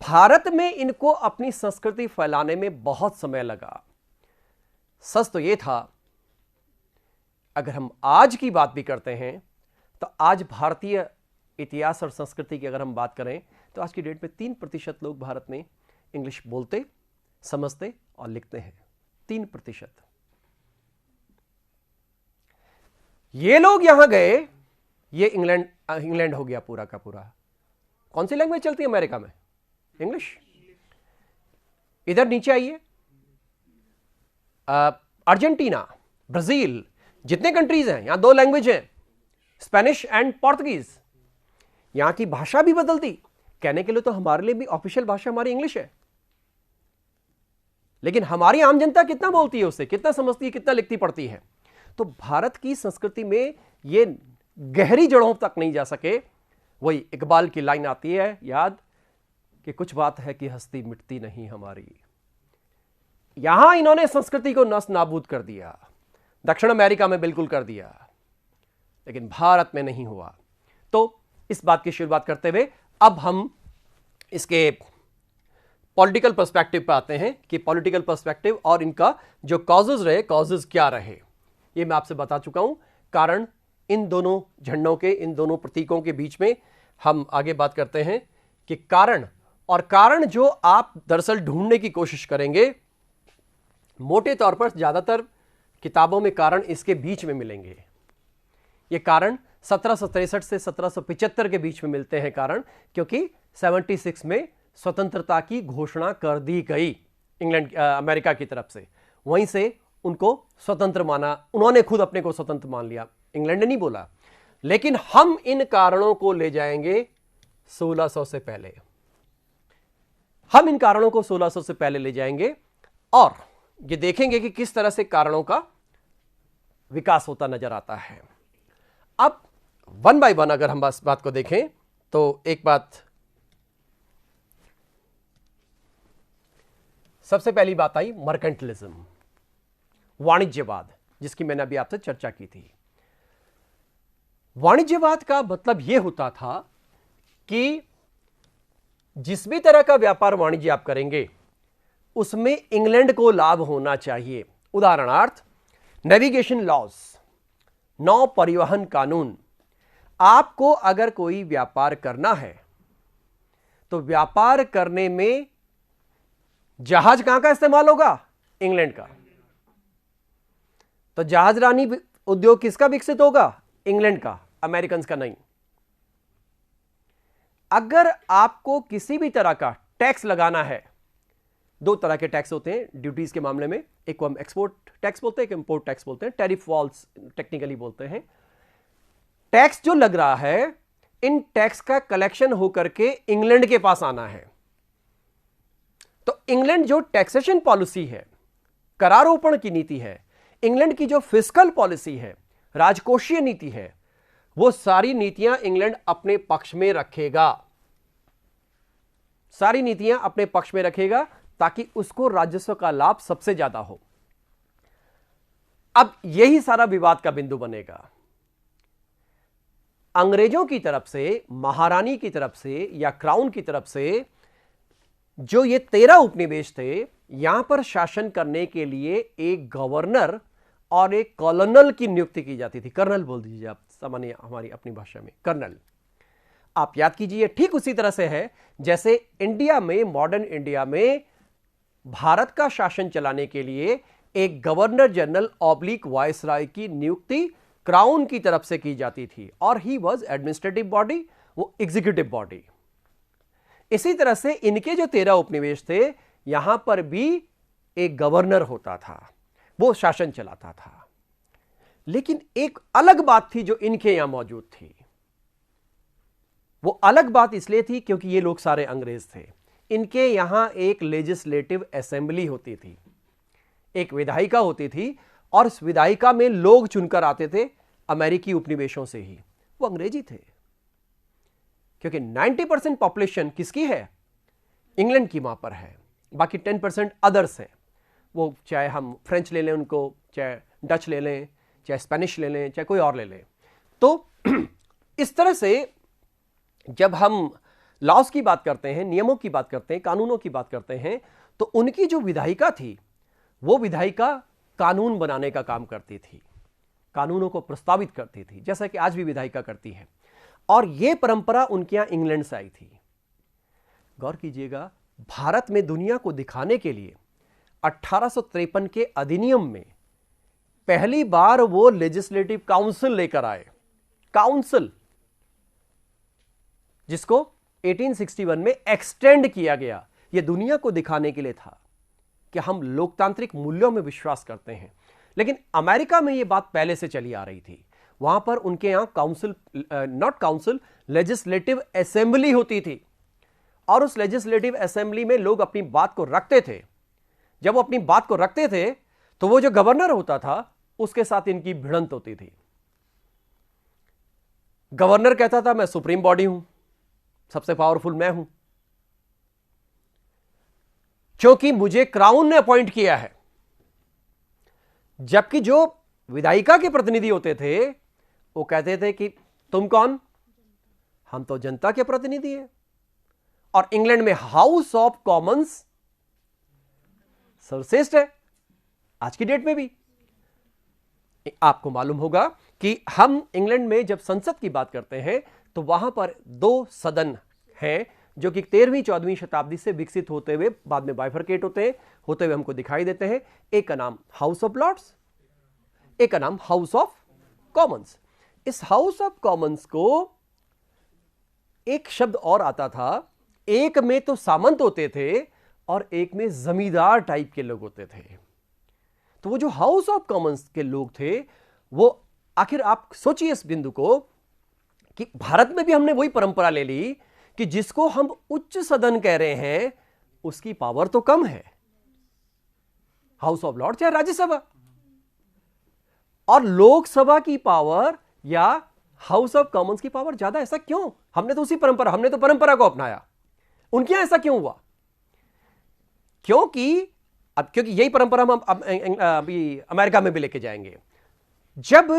भारत में इनको अपनी संस्कृति फैलाने में बहुत समय लगा। सच तो यह था, अगर हम आज की बात भी करते हैं तो आज भारतीय इतिहास और संस्कृति की अगर हम बात करें तो आज की डेट में 3% लोग भारत में इंग्लिश बोलते, समझते और लिखते हैं। 3%। ये लोग यहां गए, ये इंग्लैंड हो गया पूरा का पूरा। कौन सी लैंग्वेज चलती है अमेरिका में? इंग्लिश। इधर नीचे आइए, अर्जेंटीना, ब्राजील, जितने कंट्रीज हैं यहां 2 लैंग्वेज हैं, स्पेनिश एंड पोर्तुगीज। यहां की भाषा भी बदलती। कहने के लिए तो हमारे लिए भी ऑफिशियल भाषा हमारी इंग्लिश है, लेकिन हमारी आम जनता कितना बोलती है, उससे कितना समझती है, कितना लिखती पढ़ती है। तो भारत की संस्कृति में ये गहरी जड़ों तक नहीं जा सके। वही इकबाल की लाइन आती है याद, कि कुछ बात है कि हस्ती मिटती नहीं हमारी। यहां इन्होंने संस्कृति को नष्ट नाबूद कर दिया, दक्षिण अमेरिका में बिल्कुल कर दिया, लेकिन भारत में नहीं हुआ। तो इस बात की शुरुआत करते हुए अब हम इसके पॉलिटिकल पर्सपेक्टिव पर आते हैं कि पॉलिटिकल पर्सपेक्टिव और इनका जो कॉजेज रहे, कॉजेज क्या रहे, ये मैं आपसे बता चुका हूं। कारण इन दोनों झंडों के, इन दोनों प्रतीकों के बीच में हम आगे बात करते हैं कि कारण, और कारण जो आप दरअसल ढूंढने की कोशिश करेंगे, मोटे तौर पर ज्यादातर किताबों में कारण इसके बीच में मिलेंगे। ये कारण 1763 से 1775 के बीच में मिलते हैं कारण, क्योंकि 76 में स्वतंत्रता की घोषणा कर दी गई इंग्लैंड, अमेरिका की तरफ से। वहीं से उनको स्वतंत्र माना, उन्होंने खुद अपने को स्वतंत्र मान लिया, इंग्लैंड ने नहीं बोला। लेकिन हम इन कारणों को ले जाएंगे 1600 से पहले। हम इन कारणों को 1600 से पहले ले जाएंगे और ये देखेंगे कि किस तरह से कारणों का विकास होता नजर आता है। अब 1 बाय 1 अगर हम बात को देखें तो एक बात, सबसे पहली बात आई मर्केंटलिज्म, वाणिज्यवाद, जिसकी मैंने अभी आपसे चर्चा की थी। वाणिज्यवाद का मतलब यह होता था कि जिस भी तरह का व्यापार वाणिज्य आप करेंगे उसमें इंग्लैंड को लाभ होना चाहिए। उदाहरणार्थ नेविगेशन लॉज, नौ परिवहन कानून। आपको अगर कोई व्यापार करना है तो व्यापार करने में जहाज कहां का इस्तेमाल होगा? इंग्लैंड का। तो जहाजरानी उद्योग किसका विकसित होगा? इंग्लैंड का, अमेरिकन का नहीं। अगर आपको किसी भी तरह का टैक्स लगाना है, दो तरह के टैक्स होते हैं ड्यूटीज के मामले में, एक को हम एक्सपोर्ट टैक्स बोलते हैं, एक इंपोर्ट टैक्स बोलते हैं, टैरिफ वॉल्स टेक्निकली बोलते हैं। टैक्स जो लग रहा है, इन टैक्स का कलेक्शन होकर के इंग्लैंड के पास आना है। तो इंग्लैंड जो टैक्सेशन पॉलिसी है, करारोपण की नीति है, इंग्लैंड की जो फिस्कल पॉलिसी है, राजकोषीय नीति है, वो सारी नीतियां इंग्लैंड अपने पक्ष में रखेगा, सारी नीतियां अपने पक्ष में रखेगा ताकि उसको राजस्व का लाभ सबसे ज्यादा हो। अब यही सारा विवाद का बिंदु बनेगा। अंग्रेजों की तरफ से, महारानी की तरफ से या क्राउन की तरफ से जो ये 13 उपनिवेश थे, यहां पर शासन करने के लिए एक गवर्नर और एक कॉलोनल की नियुक्ति की जाती थी। कर्नल बोल दीजिए आप, सामान्य हमारी अपनी भाषा में कर्नल। आप याद कीजिए, ठीक उसी तरह से है जैसे इंडिया में, मॉडर्न इंडिया में भारत का शासन चलाने के लिए एक गवर्नर जनरल ऑब्लिक वायसराय की नियुक्ति क्राउन की तरफ से की जाती थी, और ही वॉज एडमिनिस्ट्रेटिव बॉडी, वो एग्जीक्यूटिव बॉडी। इसी तरह से इनके जो 13 उपनिवेश थे, यहां पर भी एक गवर्नर होता था, वो शासन चलाता था। लेकिन एक अलग बात थी जो इनके यहां मौजूद थी। वो अलग बात इसलिए थी क्योंकि ये लोग सारे अंग्रेज थे। इनके यहां एक लेजिस्लेटिव असेंबली होती थी, एक विधायिका होती थी, और इस विधायिका में लोग चुनकर आते थे अमेरिकी उपनिवेशों से ही। वो अंग्रेजी थे, क्योंकि 90% पॉपुलेशन किसकी है? इंग्लैंड की वहां पर है, बाकी 10% अदर्स है। वो चाहे हम फ्रेंच ले लें उनको, चाहे डच ले लें, चाहे स्पेनिश ले लें, चाहे कोई और ले लें। तो इस तरह से जब हम लॉज की बात करते हैं, नियमों की बात करते हैं, कानूनों की बात करते हैं, तो उनकी जो विधायिका थी, वो विधायिका कानून बनाने का काम करती थी, कानूनों को प्रस्तावित करती थी, जैसा कि आज भी विधायिका करती है। और यह परंपरा उनके यहां इंग्लैंड से आई थी। गौर कीजिएगा, भारत में दुनिया को दिखाने के लिए 1853 के अधिनियम में पहली बार वो लेजिस्लेटिव काउंसिल लेकर आए, काउंसिल, जिसको 1861 में एक्सटेंड किया गया। यह दुनिया को दिखाने के लिए था कि हम लोकतांत्रिक मूल्यों में विश्वास करते हैं। लेकिन अमेरिका में यह बात पहले से चली आ रही थी। वहां पर उनके यहां council, not council, legislative assembly होती थी, और उस लेजिस्लेटिव असेंबली में लोग अपनी बात को रखते थे। जब वो अपनी बात को रखते थे तो वो जो गवर्नर होता था उसके साथ इनकी भिड़ंत होती थी। गवर्नर कहता था मैं सुप्रीम बॉडी हूं, सबसे पावरफुल मैं हूं, क्योंकि मुझे क्राउन ने अपॉइंट किया है। जबकि जो विधायिका के प्रतिनिधि होते थे वो कहते थे कि तुम कौन? हम तो जनता के प्रतिनिधि हैं। और इंग्लैंड में हाउस ऑफ कॉमन्स सर्वश्रेष्ठ है, आज की डेट में भी। आपको मालूम होगा कि हम इंग्लैंड में जब संसद की बात करते हैं तो वहां पर 2 सदन हैं जो कि 13वीं-14वीं शताब्दी से विकसित होते हुए बाद में बाइफरकेट होते हुए हमको दिखाई देते हैं। एक का नाम हाउस ऑफ लॉर्ड्स, एक का नाम हाउस ऑफ कॉमन्स। इस हाउस ऑफ कॉमन्स को एक शब्द और आता था, एक में तो सामंत होते थे और एक में जमींदार टाइप के लोग होते थे। तो वो जो हाउस ऑफ कॉमन्स के लोग थे, वो आखिर आप सोचिए इस बिंदु को कि भारत में भी हमने वही परंपरा ले ली कि जिसको हम उच्च सदन कह रहे हैं उसकी पावर तो कम है, हाउस ऑफ लॉर्ड चाहे राज्यसभा, और लोकसभा की पावर या हाउस ऑफ कॉमन्स की पावर ज्यादा। ऐसा क्यों? हमने तो उसी परंपरा, हमने तो परंपरा को अपनाया, उनके यहां ऐसा क्यों हुआ? क्योंकि यही परंपरा हम अभी अमेरिका में भी लेके जाएंगे। जब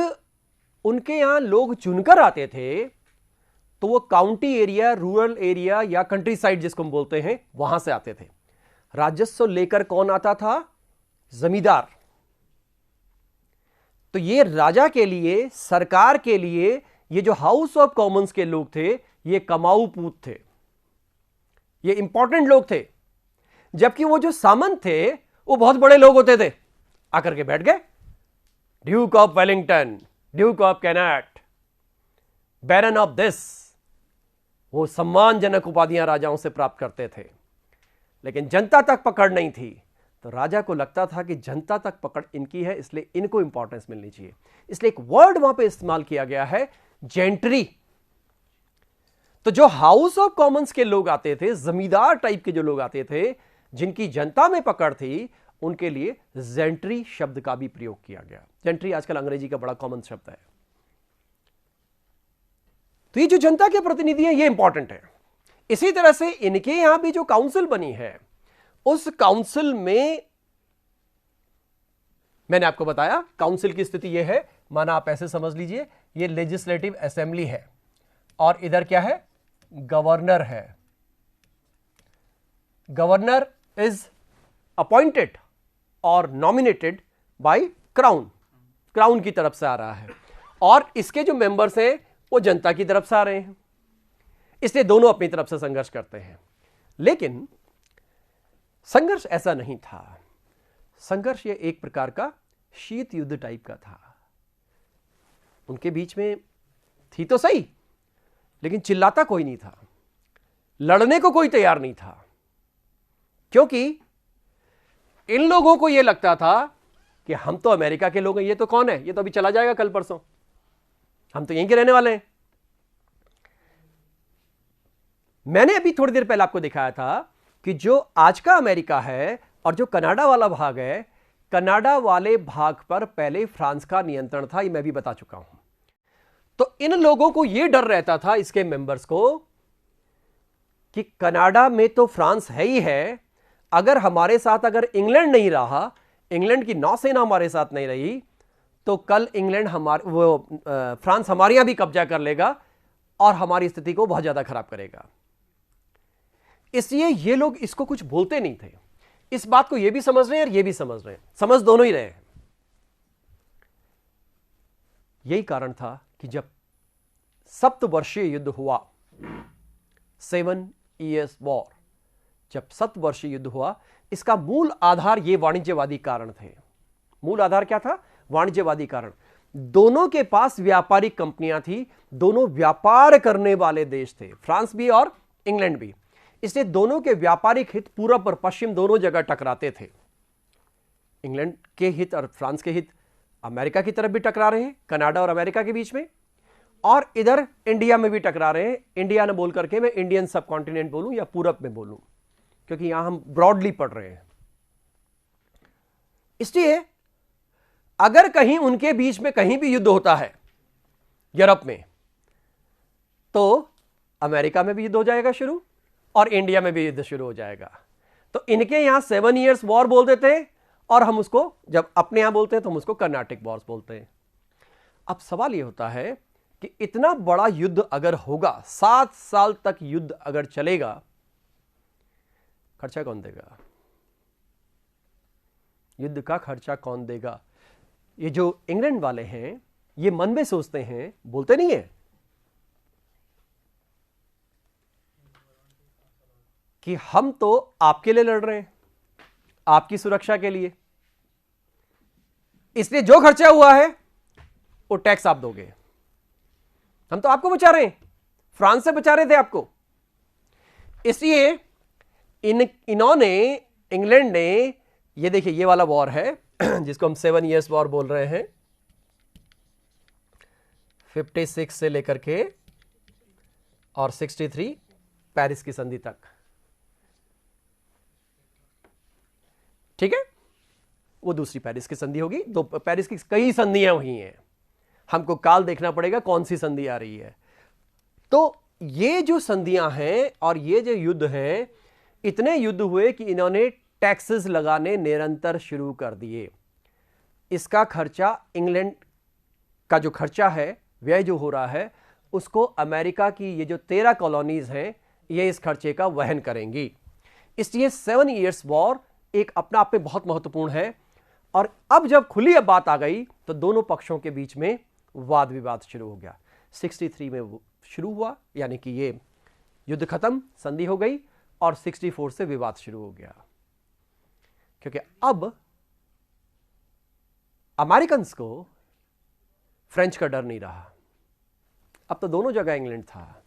उनके यहां लोग चुनकर आते थे तो वो काउंटी एरिया, रूरल एरिया या कंट्री साइड जिसको हम बोलते हैं, वहां से आते थे। राजस्व लेकर कौन आता था? जमींदार। तो ये राजा के लिए, सरकार के लिए, ये जो हाउस ऑफ कॉमन्स के लोग थे, ये कमाऊ पूत थे, ये इंपॉर्टेंट लोग थे। जबकि वो जो सामंत थे वो बहुत बड़े लोग होते थे, आकर के बैठ गए, Duke of Wellington, Duke of Connaught, baron of this, वो सम्मानजनक उपाधियां राजाओं से प्राप्त करते थे। लेकिन जनता तक पकड़ नहीं थी। तो राजा को लगता था कि जनता तक पकड़ इनकी है, इसलिए इनको इंपॉर्टेंस मिलनी चाहिए। इसलिए एक वर्ड वहां पे इस्तेमाल किया गया है, जेंट्री। तो जो हाउस ऑफ कॉमन्स के लोग आते थे, जमींदार टाइप के जो लोग आते थे, जिनकी जनता में पकड़ थी, उनके लिए जेंट्री शब्द का भी प्रयोग किया गया। जेंट्री आजकल अंग्रेजी का बड़ा कॉमन शब्द है। तो ये जो जनता के प्रतिनिधि हैं, ये इंपॉर्टेंट है। इसी तरह से इनके यहां भी जो काउंसिल बनी है, उस काउंसिल में मैंने आपको बताया काउंसिल की स्थिति यह है, माना आप ऐसे समझ लीजिए, ये लेजिस्लेटिव असेंबली है और इधर क्या है, गवर्नर है। गवर्नर इज अपॉइंटेड और नॉमिनेटेड बाय क्राउन, क्राउन की तरफ से आ रहा है, और इसके जो मेंबर्स हैं वो जनता की तरफ से आ रहे हैं। इसलिए दोनों अपनी तरफ से संघर्ष करते हैं। लेकिन संघर्ष ऐसा नहीं था। संघर्ष ये एक प्रकार का शीत युद्ध टाइप का था। उनके बीच में थी तो सही, लेकिन चिल्लाता कोई नहीं था, लड़ने को कोई तैयार नहीं था, क्योंकि इन लोगों को यह लगता था कि हम तो अमेरिका के लोग हैं, ये तो कौन है, ये तो अभी चला जाएगा कल परसों, हम तो यहीं के रहने वाले हैं। मैंने अभी थोड़ी देर पहले आपको दिखाया था कि जो आज का अमेरिका है और जो कनाडा वाला भाग है, कनाडा वाले भाग पर पहले फ्रांस का नियंत्रण था, ये मैं भी बता चुका हूं। तो इन लोगों को यह डर रहता था, इसके मेंबर्स को, कि कनाडा में तो फ्रांस है ही है, अगर हमारे साथ अगर इंग्लैंड नहीं रहा, इंग्लैंड की नौसेना हमारे साथ नहीं रही, तो कल इंग्लैंड फ्रांस हमारे यहां भी कब्जा कर लेगा और हमारी स्थिति को बहुत ज्यादा खराब करेगा। इसलिए ये लोग इसको कुछ बोलते नहीं थे। इस बात को ये भी समझ रहे हैं और ये भी समझ रहे हैं, समझ दोनों ही रहे हैं। यही कारण था कि जब सप्तवर्षीय युद्ध हुआ, 7 Years वॉर, जब सप्तवर्षीय युद्ध हुआ, इसका मूल आधार ये वाणिज्यवादी कारण थे। मूल आधार क्या था? वाणिज्यवादी कारण। दोनों के पास व्यापारिक कंपनियां थी, दोनों व्यापार करने वाले देश थे, फ्रांस भी और इंग्लैंड भी। इसलिए दोनों के व्यापारिक हित पूरब और पश्चिम दोनों जगह टकराते थे। इंग्लैंड के हित और फ्रांस के हित अमेरिका की तरफ भी टकरा रहे हैं, कनाडा और अमेरिका के बीच में, और इधर इंडिया में भी टकरा रहे हैं। इंडिया ने बोल करके मैं इंडियन सब कॉन्टिनेंट बोलूं या पूरब में बोलूं, क्योंकि यहां हम ब्रॉडली पढ़ रहे हैं। इसलिए अगर कहीं उनके बीच में कहीं भी युद्ध होता है यूरोप में, तो अमेरिका में भी युद्ध हो जाएगा शुरू और इंडिया में भी युद्ध शुरू हो जाएगा। तो इनके यहां 7 Years वॉर बोल देते हैं, और हम उसको जब अपने यहां बोलते हैं तो हम उसको कर्नाटिक वॉर्स बोलते हैं। अब सवाल यह होता है कि इतना बड़ा युद्ध अगर होगा, 7 साल तक युद्ध अगर चलेगा, खर्चा कौन देगा? युद्ध का खर्चा कौन देगा? ये जो इंग्लैंड वाले हैं, ये मन में सोचते हैं, बोलते नहीं है कि हम तो आपके लिए लड़ रहे हैं, आपकी सुरक्षा के लिए, इसलिए जो खर्चा हुआ है वो टैक्स आप दोगे। हम तो आपको बचा रहे हैं, फ्रांस से बचा रहे थे आपको। इसलिए इन्होंने, इंग्लैंड ने, ये देखिए ये वाला वॉर है जिसको हम 7 Years वॉर बोल रहे हैं, 56 से लेकर के और 63 पेरिस की संधि तक। ठीक है, वो दूसरी पेरिस की संधि होगी। दो पेरिस की कई संधियां हुई हैं, हमको काल देखना पड़ेगा कौन सी संधि आ रही है। तो ये जो संधियां हैं और ये जो युद्ध हैं, इतने युद्ध हुए कि इन्होंने टैक्सेस लगाने निरंतर शुरू कर दिए। इसका खर्चा, इंग्लैंड का जो खर्चा है, व्यय जो हो रहा है, उसको अमेरिका की ये जो 13 कॉलोनीज हैं, ये इस खर्चे का वहन करेंगी। इसलिए 7 Years वॉर एक अपना आप में बहुत महत्वपूर्ण है। और अब जब खुली बात आ गई तो दोनों पक्षों के बीच में वाद विवाद शुरू हो गया। 63 में वो शुरू हुआ, यानी कि ये युद्ध खत्म, संधि हो गई, और 64 से विवाद शुरू हो गया, क्योंकि अब अमेरिकन्स को फ्रेंच का डर नहीं रहा। अब तो दोनों जगह इंग्लैंड था।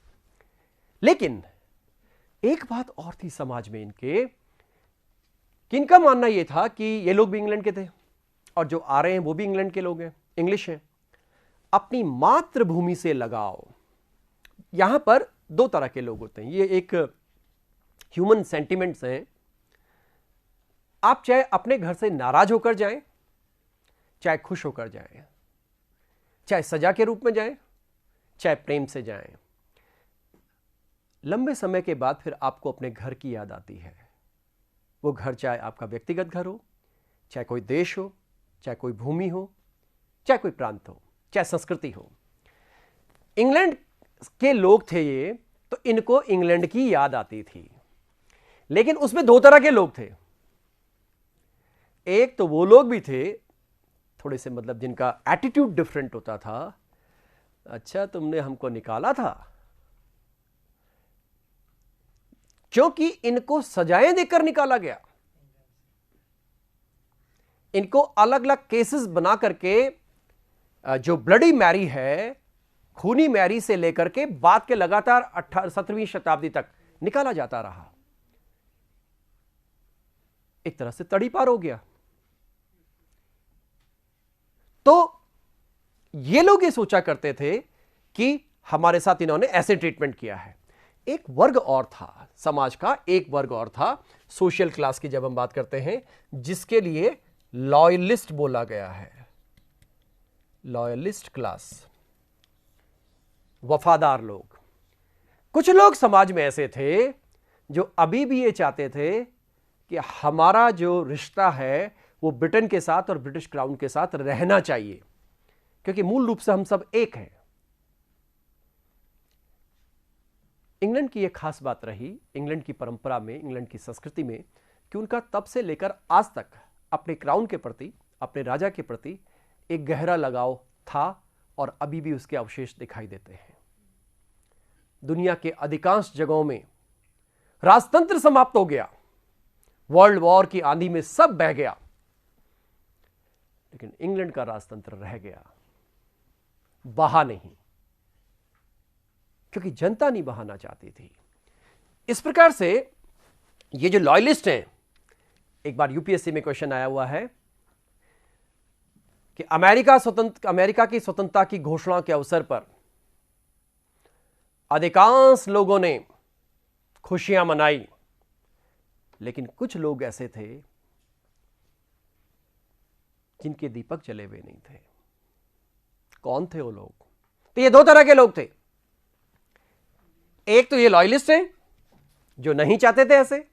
लेकिन एक बात और थी समाज में इनके, कि इनका मानना यह था कि ये लोग भी इंग्लैंड के थे और जो आ रहे हैं वो भी इंग्लैंड के लोग हैं, इंग्लिश हैं। अपनी मातृभूमि से लगाव, यहां पर दो तरह के लोग होते हैं, ये एक ह्यूमन सेंटिमेंट्स हैं। आप चाहे अपने घर से नाराज होकर जाएं, चाहे खुश होकर जाएं, चाहे सजा के रूप में जाएं, चाहे प्रेम से जाएं, लंबे समय के बाद फिर आपको अपने घर की याद आती है। वो घर चाहे आपका व्यक्तिगत घर हो, चाहे कोई देश हो, चाहे कोई भूमि हो, चाहे कोई प्रांत हो, चाहे संस्कृति हो। इंग्लैंड के लोग थे ये, तो इनको इंग्लैंड की याद आती थी। लेकिन उसमें दो तरह के लोग थे। एक तो वो लोग भी थे थोड़े से, मतलब जिनका एटीट्यूड डिफरेंट होता था। अच्छा, तुमने हमको निकाला था, क्योंकि इनको सजाएं देकर निकाला गया। इनको अलग अलग केसेस बना करके, जो ब्लडी मैरी है, खूनी मैरी से लेकर के बाद के लगातार 17वीं शताब्दी तक निकाला जाता रहा। एक तरह से तड़ी पार हो गया। तो ये लोग ये सोचा करते थे कि हमारे साथ इन्होंने ऐसे ट्रीटमेंट किया है। एक वर्ग और था, समाज का एक वर्ग और था, सोशल क्लास की जब हम बात करते हैं, जिसके लिए लॉयलिस्ट बोला गया है। लॉयलिस्ट क्लास, वफादार लोग। कुछ लोग समाज में ऐसे थे जो अभी भी ये चाहते थे कि हमारा जो रिश्ता है वो ब्रिटेन के साथ और ब्रिटिश क्राउन के साथ रहना चाहिए, क्योंकि मूल रूप से हम सब एक हैं। इंग्लैंड की एक खास बात रही, इंग्लैंड की परंपरा में, इंग्लैंड की संस्कृति में, कि उनका तब से लेकर आज तक अपने क्राउन के प्रति, अपने राजा के प्रति एक गहरा लगाव था और अभी भी उसके अवशेष दिखाई देते हैं। दुनिया के अधिकांश जगहों में राजतंत्र समाप्त हो गया, वर्ल्ड वॉर की आंधी में सब बह गया, लेकिन इंग्लैंड का राजतंत्र रह गया, बहा नहीं, क्योंकि जनता नहीं बहाना चाहती थी। इस प्रकार से ये जो लॉयलिस्ट हैं, एक बार यूपीएससी में क्वेश्चन आया हुआ है कि अमेरिका की स्वतंत्रता की घोषणा के अवसर पर अधिकांश लोगों ने खुशियां मनाई, लेकिन कुछ लोग ऐसे थे जिनके दीपक जले हुए नहीं थे। कौन थे वो लोग? तो ये दो तरह के लोग थे। एक तो ये लॉयलिस्ट हैं जो नहीं चाहते थे ऐसे,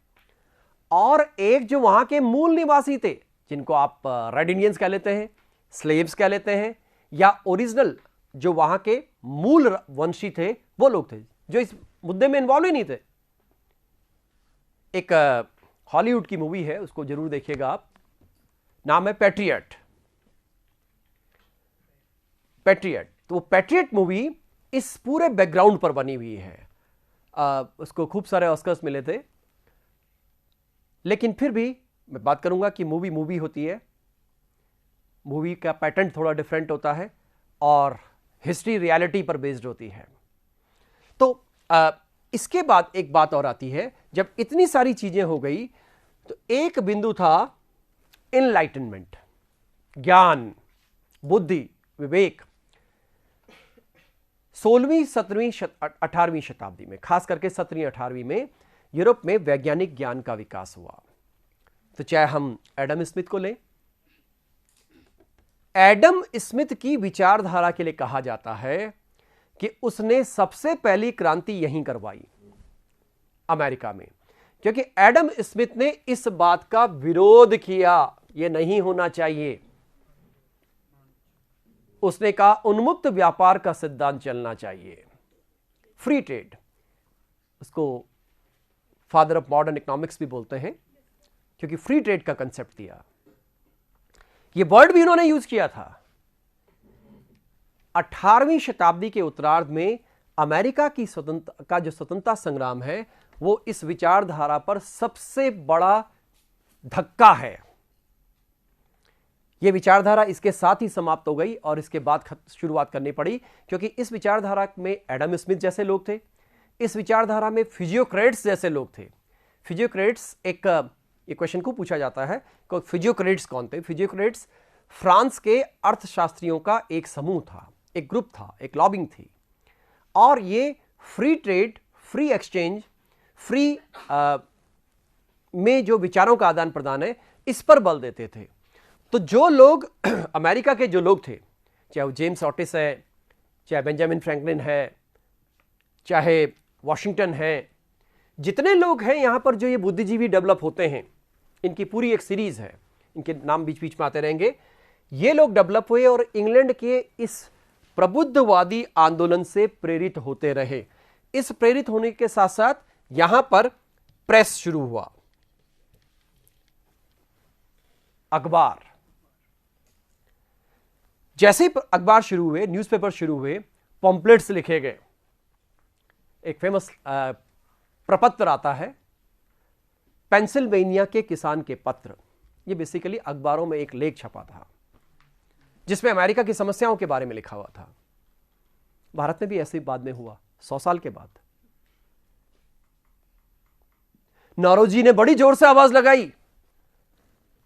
और एक जो वहां के मूल निवासी थे, जिनको आप रेड इंडियंस कह लेते हैं, स्लेव्स कह लेते हैं, या ओरिजिनल जो वहां के मूल वंशी थे, वो लोग थे जो इस मुद्दे में इन्वॉल्व ही नहीं थे। एक हॉलीवुड की मूवी है, उसको जरूर देखिएगा आप, नाम है पैट्रियट। पैट्रियट, तो वो पैट्रियट मूवी इस पूरे बैकग्राउंड पर बनी हुई है। उसको खूब सारे ऑस्कर्स मिले थे, लेकिन फिर भी मैं बात करूंगा कि मूवी होती है, मूवी का पैटर्न थोड़ा डिफरेंट होता है और हिस्ट्री रियलिटी पर बेस्ड होती है। तो इसके बाद एक बात और आती है, जब इतनी सारी चीजें हो गई तो एक बिंदु था इनलाइटनमेंट, ज्ञान, बुद्धि, विवेक। 16वीं, 17वीं, 18वीं शताब्दी में, खास करके 17वीं 18वीं में यूरोप में वैज्ञानिक ज्ञान का विकास हुआ। तो चाहे हम एडम स्मिथ को लें, एडम स्मिथ की विचारधारा के लिए कहा जाता है कि उसने सबसे पहली क्रांति यहीं करवाई, अमेरिका में, क्योंकि एडम स्मिथ ने इस बात का विरोध किया, यह नहीं होना चाहिए। उसने कहा उन्मुक्त व्यापार का सिद्धांत चलना चाहिए, फ्री ट्रेड। उसको फादर ऑफ मॉडर्न इकोनॉमिक्स भी बोलते हैं, क्योंकि फ्री ट्रेड का कंसेप्ट दिया। यह वर्ड भी उन्होंने यूज किया था। 18वीं शताब्दी के उत्तरार्ध में अमेरिका की जो स्वतंत्रता संग्राम है, वो इस विचारधारा पर सबसे बड़ा धक्का है। यह विचारधारा इसके साथ ही समाप्त हो गई और इसके बाद शुरुआत करनी पड़ी, क्योंकि इस विचारधारा में एडम स्मिथ जैसे लोग थे, इस विचारधारा में फिजियोक्रेट्स जैसे लोग थे। फिजियोक्रेट्स एक ये क्वेश्चन को पूछा जाता है कि फिजियोक्रेट्स कौन थे। फिजियोक्रेट्स फ्रांस के अर्थशास्त्रियों का एक समूह था, एक ग्रुप था, एक लॉबिंग थी, और ये free trade, free exchange, free में जो विचारों का आदान प्रदान है इस पर बल देते थे। तो जो लोग अमेरिका के जो लोग थे, चाहे वो जेम्स ऑटिस है, चाहे बेंजामिन फ्रैंकलिन है, चाहे वॉशिंगटन है, जितने लोग हैं यहां पर जो ये बुद्धिजीवी डेवलप होते हैं, इनकी पूरी एक सीरीज है, इनके नाम बीच बीच में आते रहेंगे, ये लोग डेवलप हुए और इंग्लैंड के इस प्रबुद्धवादी आंदोलन से प्रेरित होते रहे। इस प्रेरित होने के साथ साथ यहां पर प्रेस शुरू हुआ, अखबार। जैसे ही अखबार शुरू हुए, न्यूज़पेपर शुरू हुए, पॉम्पलेट्स लिखे गए। एक फेमस प्रपत्र आता है, पेंसिल्वेनिया के किसान के पत्र। ये बेसिकली अखबारों में एक लेख छपा था जिसमें अमेरिका की समस्याओं के बारे में लिखा हुआ था। भारत में भी ऐसे ही बाद में हुआ, 100 साल के बाद। नौरोजी ने बड़ी जोर से आवाज लगाई,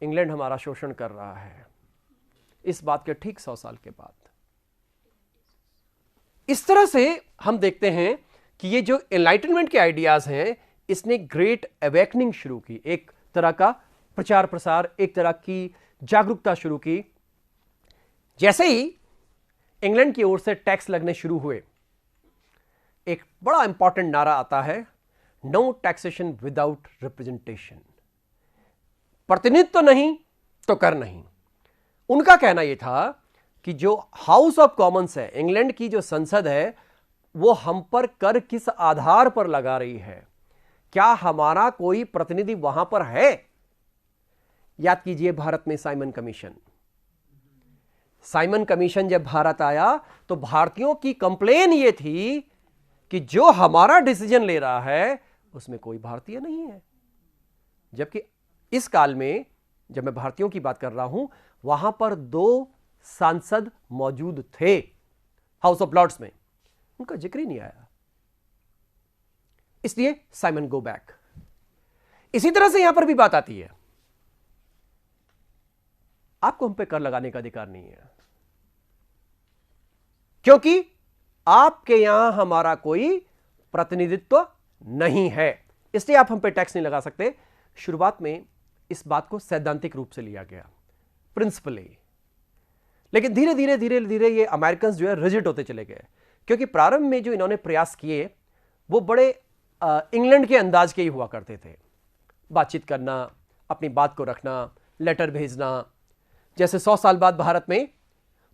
इंग्लैंड हमारा शोषण कर रहा है। इस बात के ठीक 100 साल के बाद इस तरह से हम देखते हैं कि ये जो एनलाइटनमेंट के आइडियाज हैं, इसने ग्रेट अवेकनिंग शुरू की, एक तरह का प्रचार प्रसार, एक तरह की जागरूकता शुरू की। जैसे ही इंग्लैंड की ओर से टैक्स लगने शुरू हुए, एक बड़ा इंपॉर्टेंट नारा आता है, नो टैक्सेशन विदाउट रिप्रेजेंटेशन। प्रतिनिधित्व तो नहीं तो कर नहीं। उनका कहना यह था कि जो हाउस ऑफ कॉमन्स है, इंग्लैंड की जो संसद है, वो हम पर कर किस आधार पर लगा रही है? क्या हमारा कोई प्रतिनिधि वहां पर है? याद कीजिए भारत में साइमन कमीशन। साइमन कमीशन जब भारत आया तो भारतीयों की कंप्लेन यह थी कि जो हमारा डिसीजन ले रहा है उसमें कोई भारतीय नहीं है। जबकि इस काल में जब मैं भारतीयों की बात कर रहा हूं, वहां पर 2 सांसद मौजूद थे हाउस ऑफ लॉर्ड्स में, उनका जिक्र ही नहीं आया। इसलिए साइमन गो बैक। इसी तरह से यहां पर भी बात आती है, आपको हम पे कर लगाने का अधिकार नहीं है, क्योंकि आपके यहां हमारा कोई प्रतिनिधित्व नहीं है, इसलिए आप हम पे टैक्स नहीं लगा सकते। शुरुआत में इस बात को सैद्धांतिक रूप से लिया गया, प्रिंसिपली, लेकिन धीरे धीरे धीरे धीरे ये अमेरिकन जो है रिजिड होते चले गए, क्योंकि प्रारंभ में जो इन्होंने प्रयास किए वो बड़े इंग्लैंड के अंदाज के ही हुआ करते थे। बातचीत करना, अपनी बात को रखना, लेटर भेजना, जैसे 100 साल बाद भारत में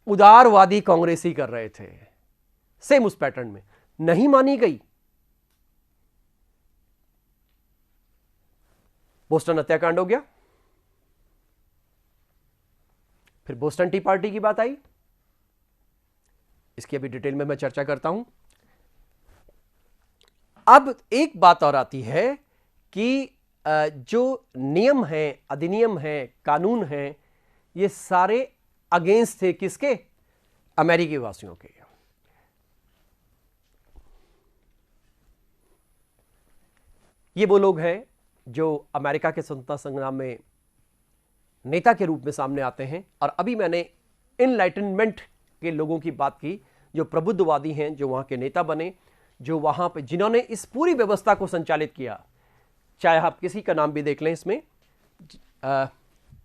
उदारवादी कांग्रेसी कर रहे थे, सेम उस पैटर्न में। नहीं मानी गई, बोस्टन हत्याकांड हो गया, फिर बोस्टन टी पार्टी की बात आई, इसकी अभी डिटेल में मैं चर्चा करता हूं। अब एक बात और आती है कि जो नियम है, अधिनियम है, कानून है, ये सारे अगेंस्ट थे किसके? अमेरिकी वासियों के। ये वो लोग हैं जो अमेरिका के स्वतंत्रता संग्राम में नेता के रूप में सामने आते हैं। और अभी मैंने इनलाइटनमेंट के लोगों की बात की, जो प्रबुद्धवादी हैं, जो वहां के नेता बने, जो वहां पे जिन्होंने इस पूरी व्यवस्था को संचालित किया। चाहे आप किसी का नाम भी देख लें, इसमें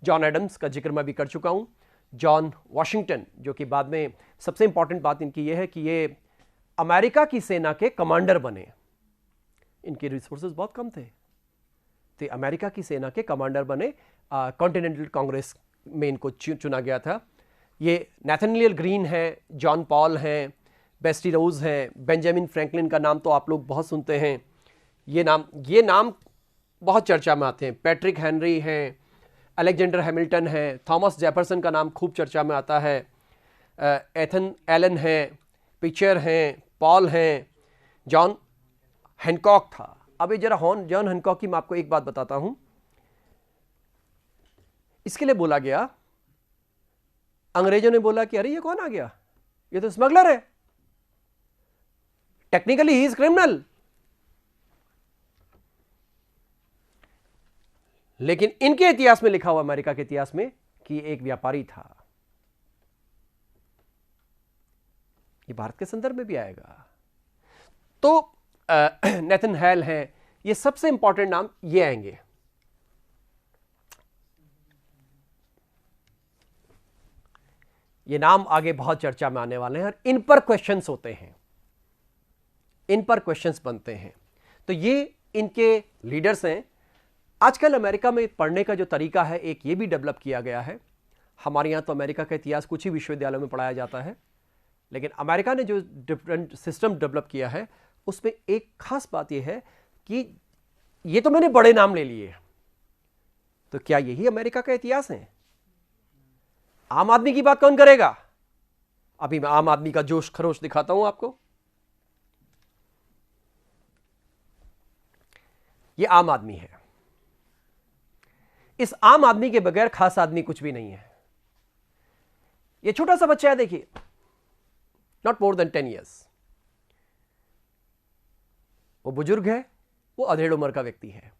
जॉन एडम्स का जिक्र मैं भी कर चुका हूं, जॉन वॉशिंगटन, जो कि बाद में सबसे इंपॉर्टेंट बात इनकी यह है कि ये अमेरिका की सेना के कमांडर बने। इनके रिसोर्सेज बहुत कम थे, तो अमेरिका की सेना के कमांडर बने। कॉन्टिनेंटल कांग्रेस में इनको चुना गया था। ये नैथनियल ग्रीन है, जॉन पॉल हैं, बेस्टी रोज हैं, बेंजामिन फ्रैंकलिन का नाम तो आप लोग बहुत सुनते हैं। ये नाम बहुत चर्चा में आते हैं। पैट्रिक हेनरी हैं, अलेक्जेंडर हैमिल्टन है, थॉमस जेफरसन का नाम खूब चर्चा में आता है, एथन एलन हैं, पिचर हैं, पॉल हैं, जॉन हैनकॉक था। अब ये जरा जॉन हैनकॉक की मैं आपको एक बात बताता हूं। इसके लिए बोला गया, अंग्रेजों ने बोला कि अरे ये कौन आ गया, ये तो स्मगलर है, टेक्निकली ही इज क्रिमिनल। लेकिन इनके इतिहास में लिखा हुआ, अमेरिका के इतिहास में, कि एक व्यापारी था। ये भारत के संदर्भ में भी आएगा। तो नेथनहेल है, ये सबसे इंपॉर्टेंट नाम ये आएंगे। ये नाम आगे बहुत चर्चा में आने वाले हैं और इन पर क्वेश्चंस होते हैं, इन पर क्वेश्चंस बनते हैं। तो ये इनके लीडर्स हैं। आजकल अमेरिका में पढ़ने का जो तरीका है, एक ये भी डेवलप किया गया है। हमारे यहाँ तो अमेरिका का इतिहास कुछ ही विश्वविद्यालयों में पढ़ाया जाता है, लेकिन अमेरिका ने जो डिफरेंट सिस्टम डेवलप किया है, उसमें एक खास बात यह है कि ये तो मैंने बड़े नाम ले लिए, तो क्या यही अमेरिका का इतिहास है? आम आदमी की बात कौन करेगा? अभी मैं आम आदमी का जोश खरोश दिखाता हूं आपको। ये आम आदमी है। इस आम आदमी के बगैर खास आदमी कुछ भी नहीं है। ये छोटा सा बच्चा है, देखिए, नॉट मोर देन 10 ईयर्स। वो बुजुर्ग है, वो अधेड़ उम्र का व्यक्ति है।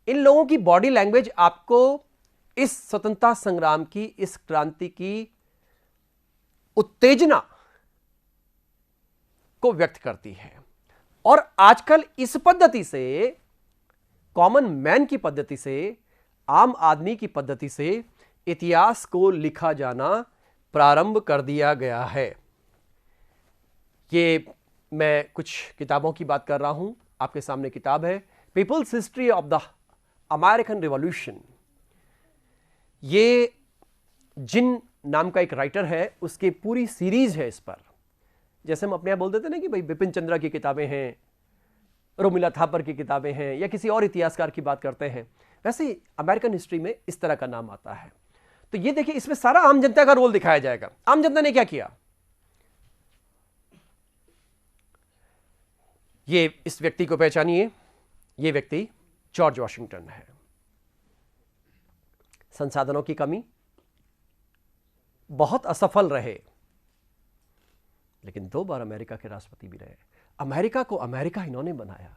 इन लोगों की बॉडी लैंग्वेज आपको इस स्वतंत्रता संग्राम की, इस क्रांति की उत्तेजना को व्यक्त करती है। और आजकल इस पद्धति से, कॉमन मैन की पद्धति से, आम आदमी की पद्धति से इतिहास को लिखा जाना प्रारंभ कर दिया गया है। ये मैं कुछ किताबों की बात कर रहा हूं, आपके सामने किताब है people's history of the American revolution. ये जिन नाम का एक राइटर है, उसकी पूरी सीरीज है इस पर। जैसे हम अपने यहाँ बोल देते ना कि भाई बिपिन चंद्रा की किताबें हैं, रोमिला थापर की किताबें हैं, या किसी और इतिहासकार की बात करते हैं, वैसे ही अमेरिकन हिस्ट्री में इस तरह का नाम आता है। तो ये देखिए, इसमें सारा आम जनता का रोल दिखाया जाएगा। आम जनता ने क्या किया? ये इस व्यक्ति को पहचानिए। ये व्यक्ति जॉर्ज वॉशिंगटन है। संसाधनों की कमी, बहुत असफल रहे, लेकिन 2 बार अमेरिका के राष्ट्रपति भी रहे। अमेरिका को अमेरिका इन्होंने बनाया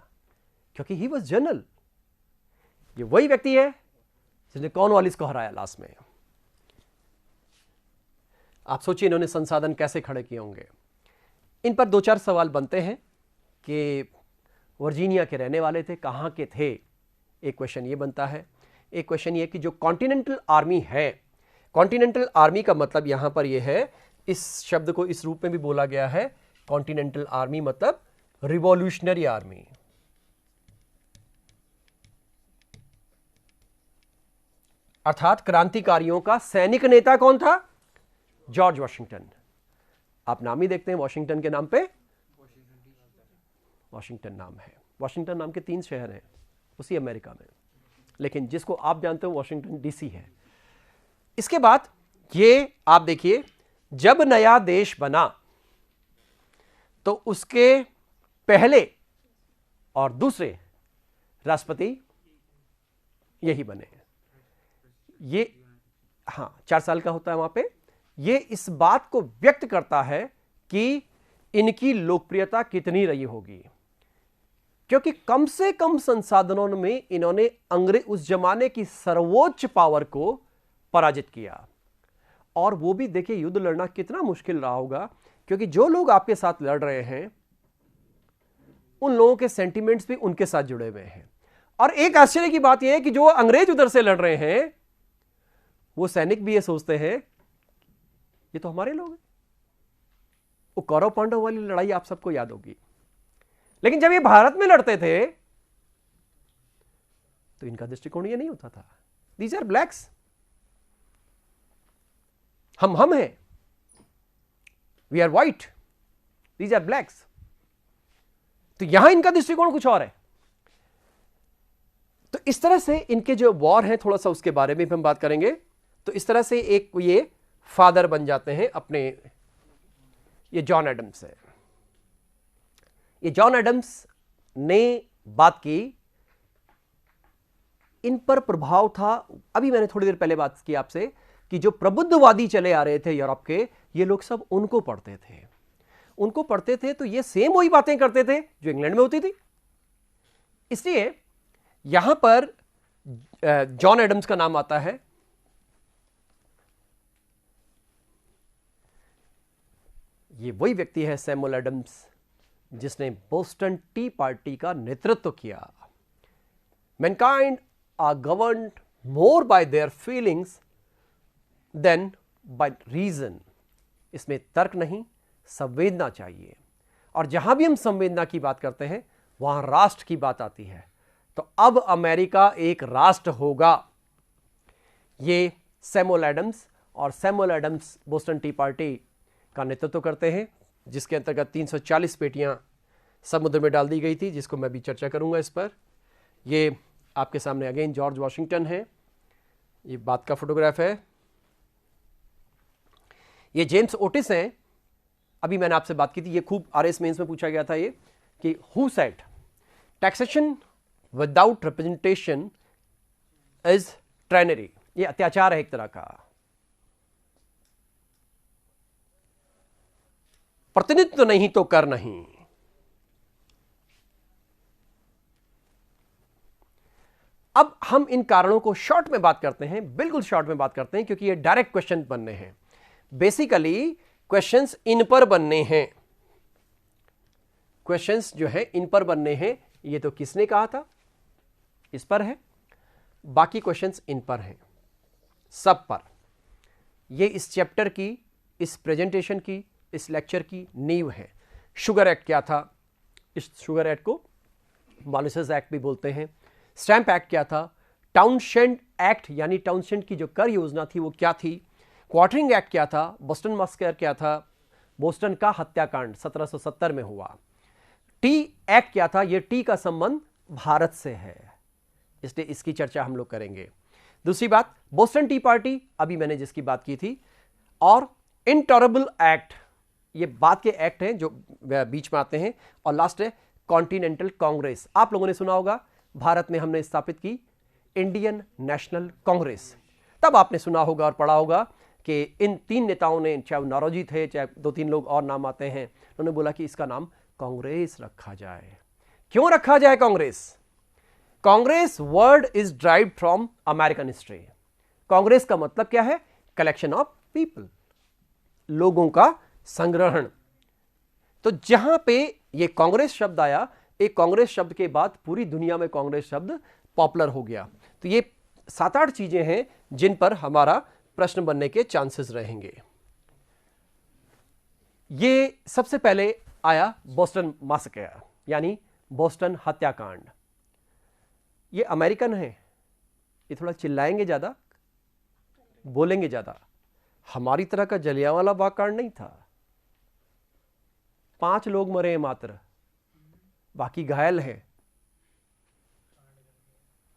क्योंकि ही वाज जनरल। ये वही व्यक्ति है जिसने कॉर्नवालिस को हराया लास्ट में। आप सोचिए इन्होंने संसाधन कैसे खड़े किए होंगे। इन पर 2-4 सवाल बनते हैं कि वर्जीनिया के रहने वाले थे, कहां के थे। एक क्वेश्चन ये बनता है। एक क्वेश्चन ये कि जो कॉन्टिनेंटल आर्मी है, कॉन्टिनेंटल आर्मी का मतलब यहां पर यह है, इस शब्द को इस रूप में भी बोला गया है, कॉन्टिनेंटल आर्मी मतलब रिवॉल्यूशनरी आर्मी। अर्थात क्रांतिकारियों का सैनिक नेता कौन था? George Washington. आप नाम ही देखते हैं वॉशिंगटन के नाम पे, वॉशिंगटन नाम है। वॉशिंगटन नाम के 3 शहर हैं उसी अमेरिका में, लेकिन जिसको आप जानते हो वॉशिंगटन डीसी है। इसके बाद ये आप देखिए, जब नया देश बना तो उसके पहले और दूसरे राष्ट्रपति यही बने। ये 4 साल का होता है वहां पे। ये इस बात को व्यक्त करता है कि इनकी लोकप्रियता कितनी रही होगी, क्योंकि कम से कम संसाधनों में इन्होंने उस जमाने की सर्वोच्च पावर को पराजित किया। और वो भी देखिए, युद्ध लड़ना कितना मुश्किल रहा होगा, क्योंकि जो लोग आपके साथ लड़ रहे हैं उन लोगों के सेंटिमेंट्स भी उनके साथ जुड़े हुए हैं। और एक आश्चर्य की बात यह है कि जो अंग्रेज उधर से लड़ रहे हैं, वो सैनिक भी ये सोचते हैं ये तो हमारे लोग हैं। वो कौरव पांडव वाली लड़ाई आप सबको याद होगी। लेकिन जब ये भारत में लड़ते थे तो इनका दृष्टिकोण ये नहीं होता था। दीज आर ब्लैक्स, हम हैं, we are white, these are blacks. तो यहां इनका दृष्टिकोण कुछ और है। तो इस तरह से इनके जो वॉर हैं, थोड़ा सा उसके बारे में भी हम बात करेंगे। तो इस तरह से एक ये फादर बन जाते हैं अपने, ये जॉन एडम्स है। ये जॉन एडम्स ने बात की, इन पर प्रभाव था। अभी मैंने थोड़ी देर पहले बात की आपसे कि जो प्रबुद्धवादी चले आ रहे थे यूरोप के, ये लोग सब उनको पढ़ते थे। तो ये सेम वही बातें करते थे जो इंग्लैंड में होती थी। इसलिए यहां पर जॉन एडम्स का नाम आता है। ये वही व्यक्ति है सैमुअल एडम्स जिसने बोस्टन टी पार्टी का नेतृत्व किया। Mankind are governed more by their feelings than by reason. इसमें तर्क नहीं, संवेदना चाहिए। और जहां भी हम संवेदना की बात करते हैं वहां राष्ट्र की बात आती है। तो अब अमेरिका एक राष्ट्र होगा। ये सैमुअल एडम्स, और Samuel Adams Boston tea party का नेतृत्व करते हैं, जिसके अंतर्गत 340 पेटियां समुद्र में डाल दी गई थी, जिसको मैं भी चर्चा करूंगा इस पर। ये आपके सामने अगेन जॉर्ज वॉशिंगटन है, ये बात का फोटोग्राफ है। ये जेम्स ओटिस हैं। अभी मैंने आपसे बात की थी, ये खूब आरएस मेंस में पूछा गया था ये, कि who said taxation without representation is trinary. ये अत्याचार है एक तरह का, प्रतिनिधित्व नहीं तो कर नहीं। अब हम इन कारणों को शॉर्ट में बात करते हैं, बिल्कुल शॉर्ट में बात करते हैं, क्योंकि ये डायरेक्ट क्वेश्चन बनने हैं। बेसिकली क्वेश्चंस इन पर बनने हैं, क्वेश्चंस जो है इन पर बनने हैं। ये तो किसने कहा था, इस पर है, बाकी क्वेश्चंस इन पर हैं, सब पर। ये इस चैप्टर की, इस प्रेजेंटेशन की, इस लेक्चर की नींव है। शुगर एक्ट क्या था, इस शुगर एक्ट को मॉलिसेस एक्ट भी बोलते हैं। स्टैंप एक्ट क्या था, टाउनशेंड एक्ट यानी टाउनशेंड की जो कर योजना थी वो क्या थी, क्वार्टरिंग एक्ट क्या था, बोस्टन मस्कर क्या था, बोस्टन का हत्याकांड 1770 में हुआ। टी एक्ट क्या था, ये टी का संबंध भारत से है, इसलिए इसकी चर्चा हम लोग करेंगे। दूसरी बात, बोस्टन टी पार्टी, अभी मैंने जिसकी बात की थी, और इंटॉरेबल एक्ट, ये बात के एक्ट हैं जो बीच में आते हैं। और लास्ट है कॉन्टिनेंटल कांग्रेस। आप लोगों ने सुना होगा, भारत में हमने स्थापित की इंडियन नेशनल कांग्रेस। तब आपने सुना होगा और पढ़ा होगा कि इन तीन नेताओं ने, चाहे वो नारोजी थे, चाहे 2-3 लोग और नाम आते हैं, उन्होंने बोला कि इसका नाम कांग्रेस रखा जाए। क्यों रखा जाए Congress? Congress word is derived from American history. Congress का मतलब क्या है? कलेक्शन ऑफ पीपल, लोगों का संग्रहण। तो जहां पे ये कांग्रेस शब्द आया, एक कांग्रेस शब्द के बाद पूरी दुनिया में कांग्रेस शब्द पॉपुलर हो गया। तो ये 7-8 चीजें हैं जिन पर हमारा प्रश्न बनने के चांसेस रहेंगे। ये सबसे पहले आया बोस्टन मैसेकर, यानी बोस्टन हत्याकांड। ये अमेरिकन है, ये थोड़ा चिल्लाएंगे ज्यादा, बोलेंगे ज्यादा। हमारी तरह का जलियांवाला बाग कांड नहीं था। 5 लोग मरे हैं मात्र, बाकी घायल हैं।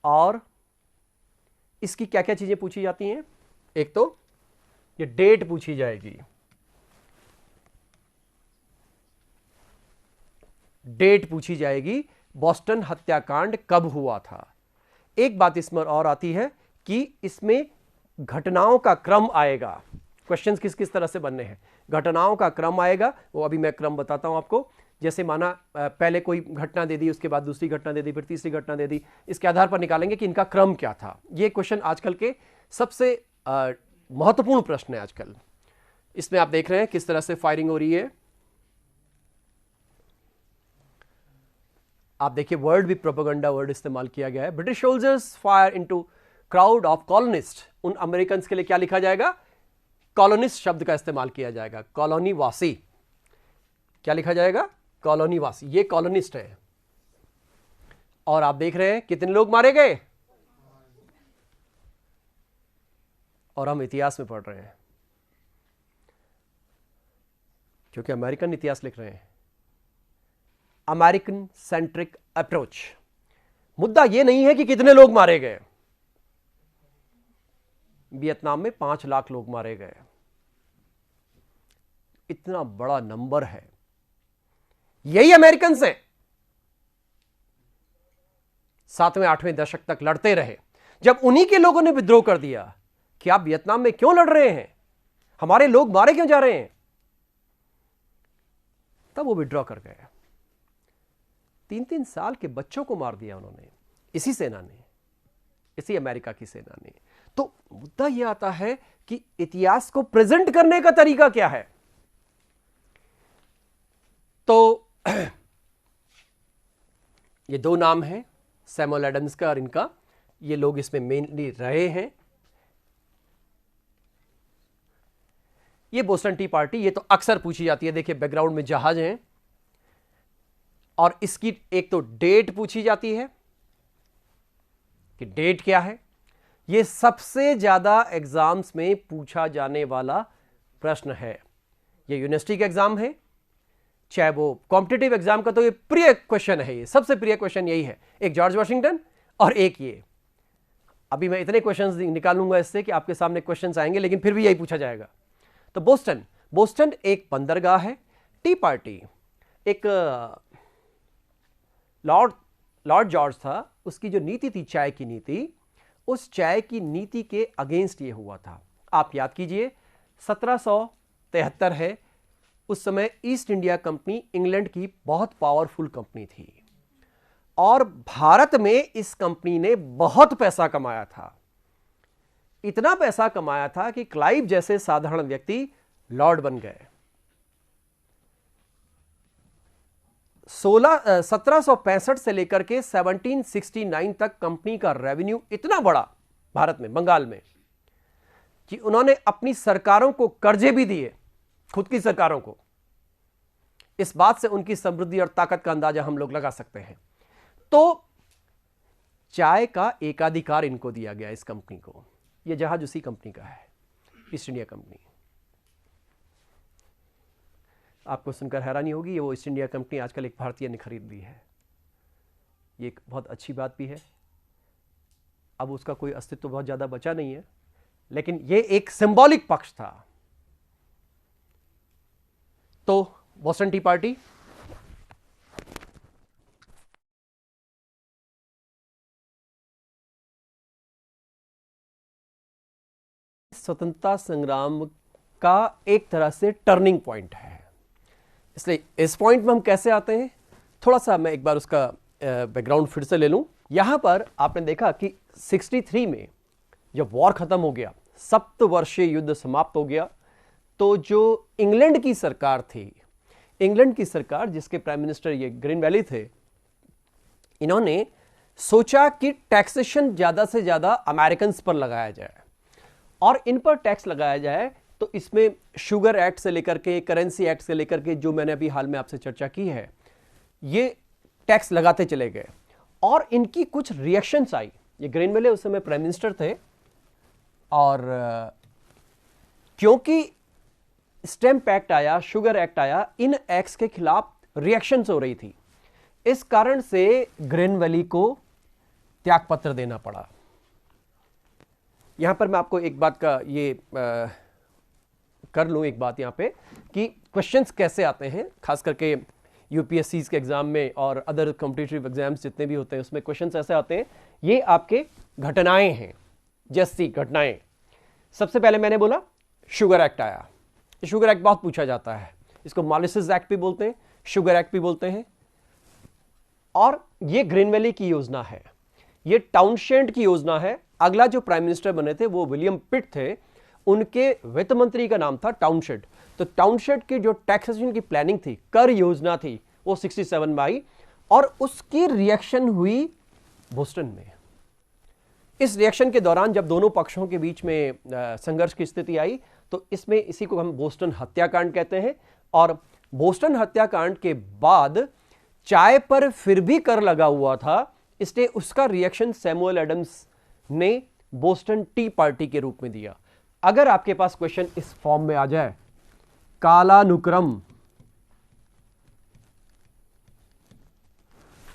और इसकी क्या क्या चीजें पूछी जाती हैं? एक तो ये डेट पूछी जाएगी, डेट पूछी जाएगी, बोस्टन हत्याकांड कब हुआ था। एक बात इसमें और आती है कि इसमें घटनाओं का क्रम आएगा। क्वेश्चंस किस किस तरह से बनने हैं, घटनाओं का क्रम आएगा, वो अभी मैं क्रम बताता हूं आपको। जैसे माना पहले कोई घटना दे दी, उसके बाद दूसरी घटना दे दी, फिर तीसरी घटना दे दी, इसके आधार पर निकालेंगे कि इनका क्रम क्या था। ये क्वेश्चन आजकल के सबसे महत्वपूर्ण प्रश्न है आजकल। इसमें आप देख रहे हैं किस तरह से फायरिंग हो रही है। आप देखिए, वर्ड भी प्रोपेगेंडा वर्ड इस्तेमाल किया गया है। British soldiers fire into crowd of colonist. उन अमेरिकन के लिए क्या लिखा जाएगा? कॉलोनिस्ट शब्द का इस्तेमाल किया जाएगा, कॉलोनी वासी। क्या लिखा जाएगा? कॉलोनी वासी। ये कॉलोनिस्ट है। और आप देख रहे हैं कितने लोग मारे गए, और हम इतिहास में पढ़ रहे हैं, क्योंकि अमेरिकन इतिहास लिख रहे हैं। American centric approach. मुद्दा यह नहीं है कि कितने लोग मारे गए। वियतनाम में 5 लाख लोग मारे गए, इतना बड़ा नंबर है। यही अमेरिकन हैं 7वें 8वें दशक तक लड़ते रहे। जब उन्हीं के लोगों ने विद्रोह कर दिया कि आप वियतनाम में क्यों लड़ रहे हैं, हमारे लोग मारे क्यों जा रहे हैं, तब वो विद्रोह कर गए। 3-3 साल के बच्चों को मार दिया उन्होंने, इसी सेना ने। इसी अमेरिका की सेना ने। तो मुद्दा यह आता है कि इतिहास को प्रेजेंट करने का तरीका क्या है। तो ये दो नाम हैं, सैमुअल एडम्स का और इनका, ये लोग इसमें मेनली रहे हैं। ये बोस्टन टी पार्टी, ये तो अक्सर पूछी जाती है। देखिए बैकग्राउंड में जहाज हैं और इसकी एक तो डेट पूछी जाती है कि डेट क्या है। ये सबसे ज्यादा एग्जाम्स में पूछा जाने वाला प्रश्न है। ये यूनिवर्सिटी का एग्जाम है, चाहे वो कॉम्पिटिटिव एग्जाम का, तो ये प्रिय क्वेश्चन है। ये सबसे प्रिय क्वेश्चन यही है, एक जॉर्ज वाशिंगटन और एक ये। अभी मैं इतने क्वेश्चंस निकालूंगा इससे कि आपके सामने क्वेश्चंस आएंगे, लेकिन फिर भी यही पूछा जाएगा। तो बोस्टन एक बंदरगाह है। टी पार्टी एक लॉर्ड जॉर्ज था, उसकी जो नीति थी चाय की नीति, उस चाय की नीति के अगेंस्ट ये हुआ था। आप याद कीजिए 1773 है, उस समय ईस्ट इंडिया कंपनी इंग्लैंड की बहुत पावरफुल कंपनी थी और भारत में इस कंपनी ने बहुत पैसा कमाया था। इतना पैसा कमाया था कि क्लाइव जैसे साधारण व्यक्ति लॉर्ड बन गए। 1765 से लेकर के 1769 तक कंपनी का रेवेन्यू इतना बड़ा भारत में, बंगाल में, कि उन्होंने अपनी सरकारों को कर्जे भी दिए, खुद की सरकारों को। इस बात से उनकी समृद्धि और ताकत का अंदाजा हम लोग लगा सकते हैं। तो चाय का एकाधिकार इनको दिया गया, इस कंपनी को। यह जहाज उसी कंपनी का है, ईस्ट इंडिया कंपनी। आपको सुनकर हैरानी होगी, ये वो ईस्ट इंडिया कंपनी आजकल एक भारतीय ने खरीद ली है। ये एक बहुत अच्छी बात भी है। अब उसका कोई अस्तित्व बहुत ज्यादा बचा नहीं है, लेकिन ये एक सिंबॉलिक पक्ष था। तो बोस्टन टी पार्टी स्वतंत्रता संग्राम का एक तरह से टर्निंग पॉइंट है। इसलिए इस पॉइंट में हम कैसे आते हैं, थोड़ा सा मैं एक बार उसका बैकग्राउंड फिर से ले लूं। यहां पर आपने देखा कि 63 में जब वॉर खत्म हो गया, सप्तवर्षीय युद्ध समाप्त हो गया, तो जो इंग्लैंड की सरकार थी, इंग्लैंड की सरकार जिसके प्राइम मिनिस्टर ये ग्रीनवैली थे, इन्होंने सोचा कि टैक्सेशन ज्यादा से ज्यादा अमेरिकन पर लगाया जाए और इन पर टैक्स लगाया जाए। तो इसमें शुगर एक्ट से लेकर के, करेंसी एक्ट से लेकर के, जो मैंने अभी हाल में आपसे चर्चा की है, ये टैक्स लगाते चले गए और इनकी कुछ रिएक्शंस आई। ये ग्रीनवैली उस समय प्राइम मिनिस्टर थे और क्योंकि स्टैम्प एक्ट आया, शुगर एक्ट आया, इन एक्ट्स के खिलाफ रिएक्शंस हो रही थी। इस कारण से ग्रीनवैली को त्यागपत्र देना पड़ा। यहां पर मैं आपको एक बात का ये कर लूं, एक बात यहां पे कि क्वेश्चंस कैसे आते हैं, खास करके यूपीएससी के एग्जाम में और अदर कॉम्पिटिटिव एग्जाम्स जितने भी होते हैं, उसमें क्वेश्चंस ऐसे आते हैं। ये आपके घटनाएं हैं, जैसी घटनाएं। सबसे पहले मैंने बोला शुगर एक्ट आया। शुगर एक्ट बहुत पूछा जाता है, इसको मॉलिसेस एक्ट भी बोलते हैं, शुगर एक्ट भी बोलते हैं। और ये ग्रीनवैली की योजना है, ये टाउनशेंड की योजना है। अगला जो प्राइम मिनिस्टर बने थे वो विलियम पिट थे, उनके वित्त मंत्री का नाम था टाउनशेंड। तो टाउनशेंड की जो टैक्सेशन की प्लानिंग थी, कर योजना थी, वो 67 में आई और उसकी रिएक्शन हुई बोस्टन में। इस रिएक्शन के दौरान जब दोनों पक्षों के बीच में संघर्ष की स्थिति आई, तो इसमें इसी को हम बोस्टन हत्याकांड कहते हैं। और बोस्टन हत्याकांड के बाद चाय पर फिर भी कर लगा हुआ था, इसलिए उसका रिएक्शन सैमुअल एडम्स ने बोस्टन टी पार्टी के रूप में दिया। अगर आपके पास क्वेश्चन इस फॉर्म में आ जाए, कालानुक्रम,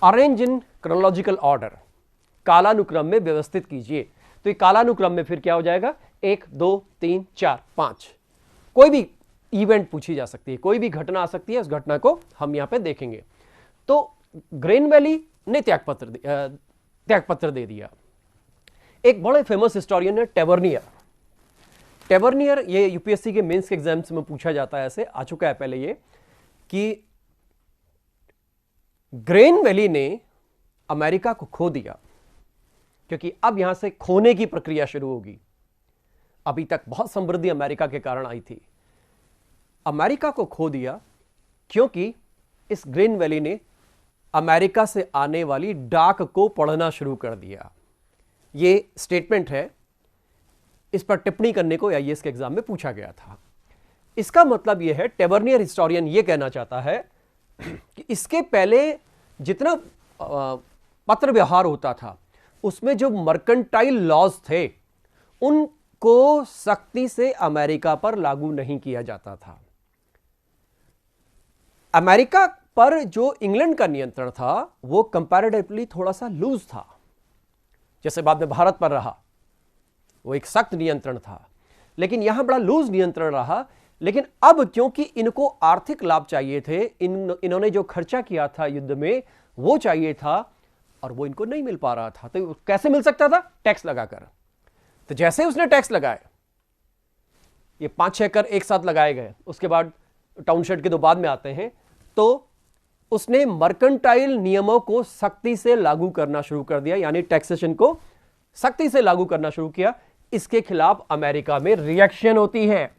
अरेंज इन क्रोनोलॉजिकल ऑर्डर, कालानुक्रम में व्यवस्थित कीजिए, तो ये कालानुक्रम में फिर क्या हो जाएगा, 1 2 3 4 5। कोई भी इवेंट पूछी जा सकती है, कोई भी घटना आ सकती है, उस घटना को हम यहां पे देखेंगे। तो ग्रीनवैली ने त्यागपत्र दे दिया। एक बड़े फेमस हिस्टोरियन है टेवर्नियर। टेवर्नियर, ये यूपीएससी के मेंस के एग्जाम्स में पूछा जाता है, ऐसे आ चुका है पहले ये, कि ग्रीनवैली ने अमेरिका को खो दिया क्योंकि अब यहां से खोने की प्रक्रिया शुरू होगी। अभी तक बहुत समृद्धि अमेरिका के कारण आई थी, अमेरिका को खो दिया क्योंकि इस ग्रीन वैली ने अमेरिका से आने वाली डाक को पढ़ना शुरू कर दिया। यह स्टेटमेंट है, इस पर टिप्पणी करने को आईएएस के एग्जाम में पूछा गया था। इसका मतलब यह है, टेबर्नियर हिस्टोरियन यह कहना चाहता है कि इसके पहले जितना पत्र व्यवहार होता था उसमें जो मर्केंटाइल लॉज थे उनको सख्ती से अमेरिका पर लागू नहीं किया जाता था। अमेरिका पर जो इंग्लैंड का नियंत्रण था वो कंपैरेटिवली थोड़ा सा लूज था, जैसे बाद में भारत पर रहा, वो एक सख्त नियंत्रण था, लेकिन यहां बड़ा लूज नियंत्रण रहा। लेकिन अब क्योंकि इनको आर्थिक लाभ चाहिए थे, इन्होंने जो खर्चा किया था युद्ध में वो चाहिए था और वो इनको नहीं मिल पा रहा था, तो कैसे मिल सकता था? टैक्स लगाकर। तो जैसे उसने टैक्स लगाए, ये 5-6 कर एक साथ लगाए गए, उसके बाद टाउनशेड के दो बाद में आते हैं, तो उसने मर्केंटाइल नियमों को सख्ती से लागू करना शुरू कर दिया, यानी टैक्सेशन को सख्ती से लागू करना शुरू किया। इसके खिलाफ अमेरिका में रिएक्शन होती है।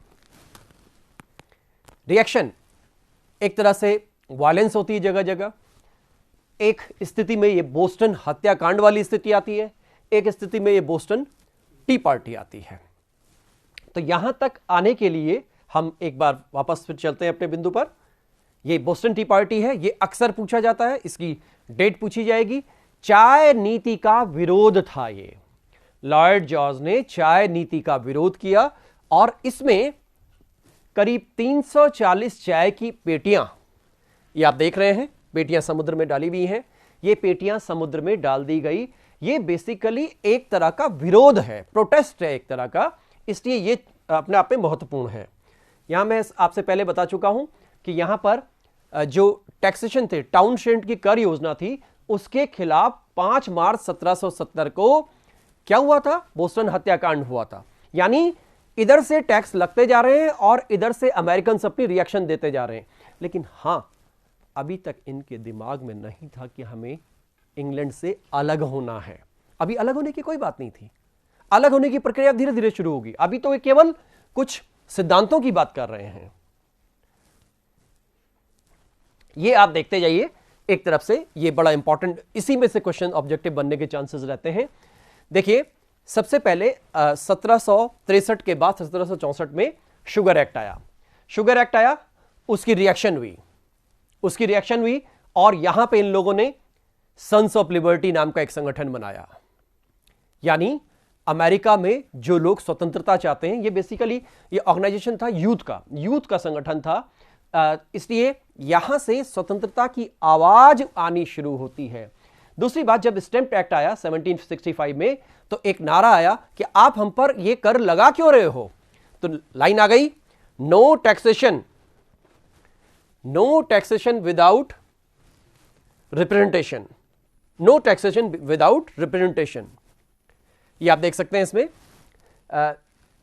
रिएक्शन एक तरह से वायलेंस होती है जगह जगह। एक स्थिति में ये बोस्टन हत्याकांड वाली स्थिति आती है, एक स्थिति में ये बोस्टन टी पार्टी आती है। तो यहां तक आने के लिए हम एक बार वापस फिर चलते हैं अपने बिंदु पर। ये बोस्टन टी पार्टी है, ये अक्सर पूछा जाता है, इसकी डेट पूछी जाएगी। चाय नीति का विरोध था ये, लॉर्ड जॉर्ज ने चाय नीति का विरोध किया और इसमें करीब 340 चाय की पेटियां, ये आप देख रहे हैं, पेटियां समुद्र में डाली हुई हैं। ये पेटियां समुद्र में डाल दी गई। ये बेसिकली एक तरह का विरोध है, प्रोटेस्ट है एक तरह का, इसलिए ये अपने आप में महत्वपूर्ण है। यहां मैं आपसे पहले बता चुका हूं कि यहां पर जो टैक्सेशन थे, टाउनशेंड की कर योजना थी, उसके खिलाफ 5 मार्च 1770 को क्या हुआ था? बोस्टन हत्याकांड हुआ था। यानी इधर से टैक्स लगते जा रहे हैं और इधर से अमेरिकन अपनी रिएक्शन देते जा रहे हैं। लेकिन हां, अभी तक इनके दिमाग में नहीं था कि हमें इंग्लैंड से अलग होना है। अभी अलग होने की कोई बात नहीं थी, अलग होने की प्रक्रिया धीरे धीरे शुरू होगी। अभी तो ये केवल कुछ सिद्धांतों की बात कर रहे हैं। ये आप देखते जाइए एक तरफ से, ये बड़ा इंपॉर्टेंट, इसी में से क्वेश्चन ऑब्जेक्टिव बनने के चांसेस रहते हैं। देखिए, सबसे पहले 1763 के बाद 1764 में शुगर एक्ट आया। शुगर एक्ट आया, उसकी रिएक्शन हुई और यहां पे इन लोगों ने सन्स ऑफ लिबर्टी नाम का एक संगठन बनाया। यानी अमेरिका में जो लोग स्वतंत्रता चाहते हैं, ये बेसिकली ये ऑर्गेनाइजेशन था यूथ का संगठन था। इसलिए यहां से स्वतंत्रता की आवाज आनी शुरू होती है। दूसरी बात, जब स्टैम्प एक्ट आया 1765 में, तो एक नारा आया कि आप हम पर ये कर लगा क्यों रहे हो? तो लाइन आ गई, no taxation without representation, no taxation without representation. ये आप देख सकते हैं इसमें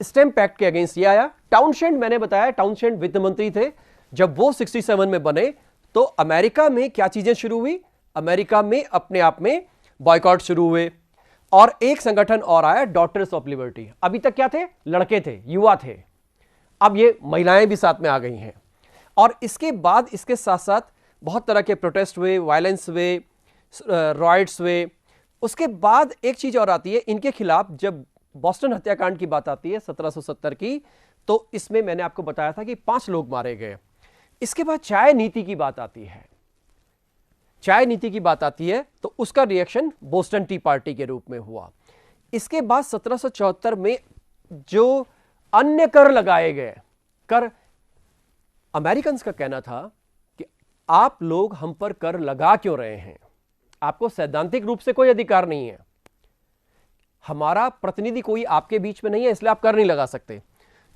स्टैम्प एक्ट के अगेंस्ट ये आया। टाउनशेंड, मैंने बताया टाउनशेंड वित्त मंत्री थे। जब वो 67 में बने तो अमेरिका में क्या चीजें शुरू हुई? अमेरिका में अपने आप में बॉयकॉट शुरू हुए और एक संगठन और आया, डॉटर्स ऑफ लिबर्टी। अभी तक क्या थे? लड़के थे, युवा थे। अब ये महिलाएं भी साथ में आ गई हैं और इसके बाद इसके साथ साथ बहुत तरह के प्रोटेस्ट हुए, वायलेंस हुए, रॉयट्स हुए। उसके बाद एक चीज और आती है इनके खिलाफ, जब बोस्टन हत्याकांड की बात आती है 1770 की, तो इसमें मैंने आपको बताया था कि 5 लोग मारे गए। इसके बाद चाय नीति की बात आती है, तो उसका रिएक्शन बोस्टन टी पार्टी के रूप में हुआ। इसके बाद 1774 में जो अन्य कर लगाए गए, कर, अमेरिकन का कहना था कि आप लोग हम पर कर लगा क्यों रहे हैं? आपको सैद्धांतिक रूप से कोई अधिकार नहीं है, हमारा प्रतिनिधि कोई आपके बीच में नहीं है, इसलिए आप कर नहीं लगा सकते।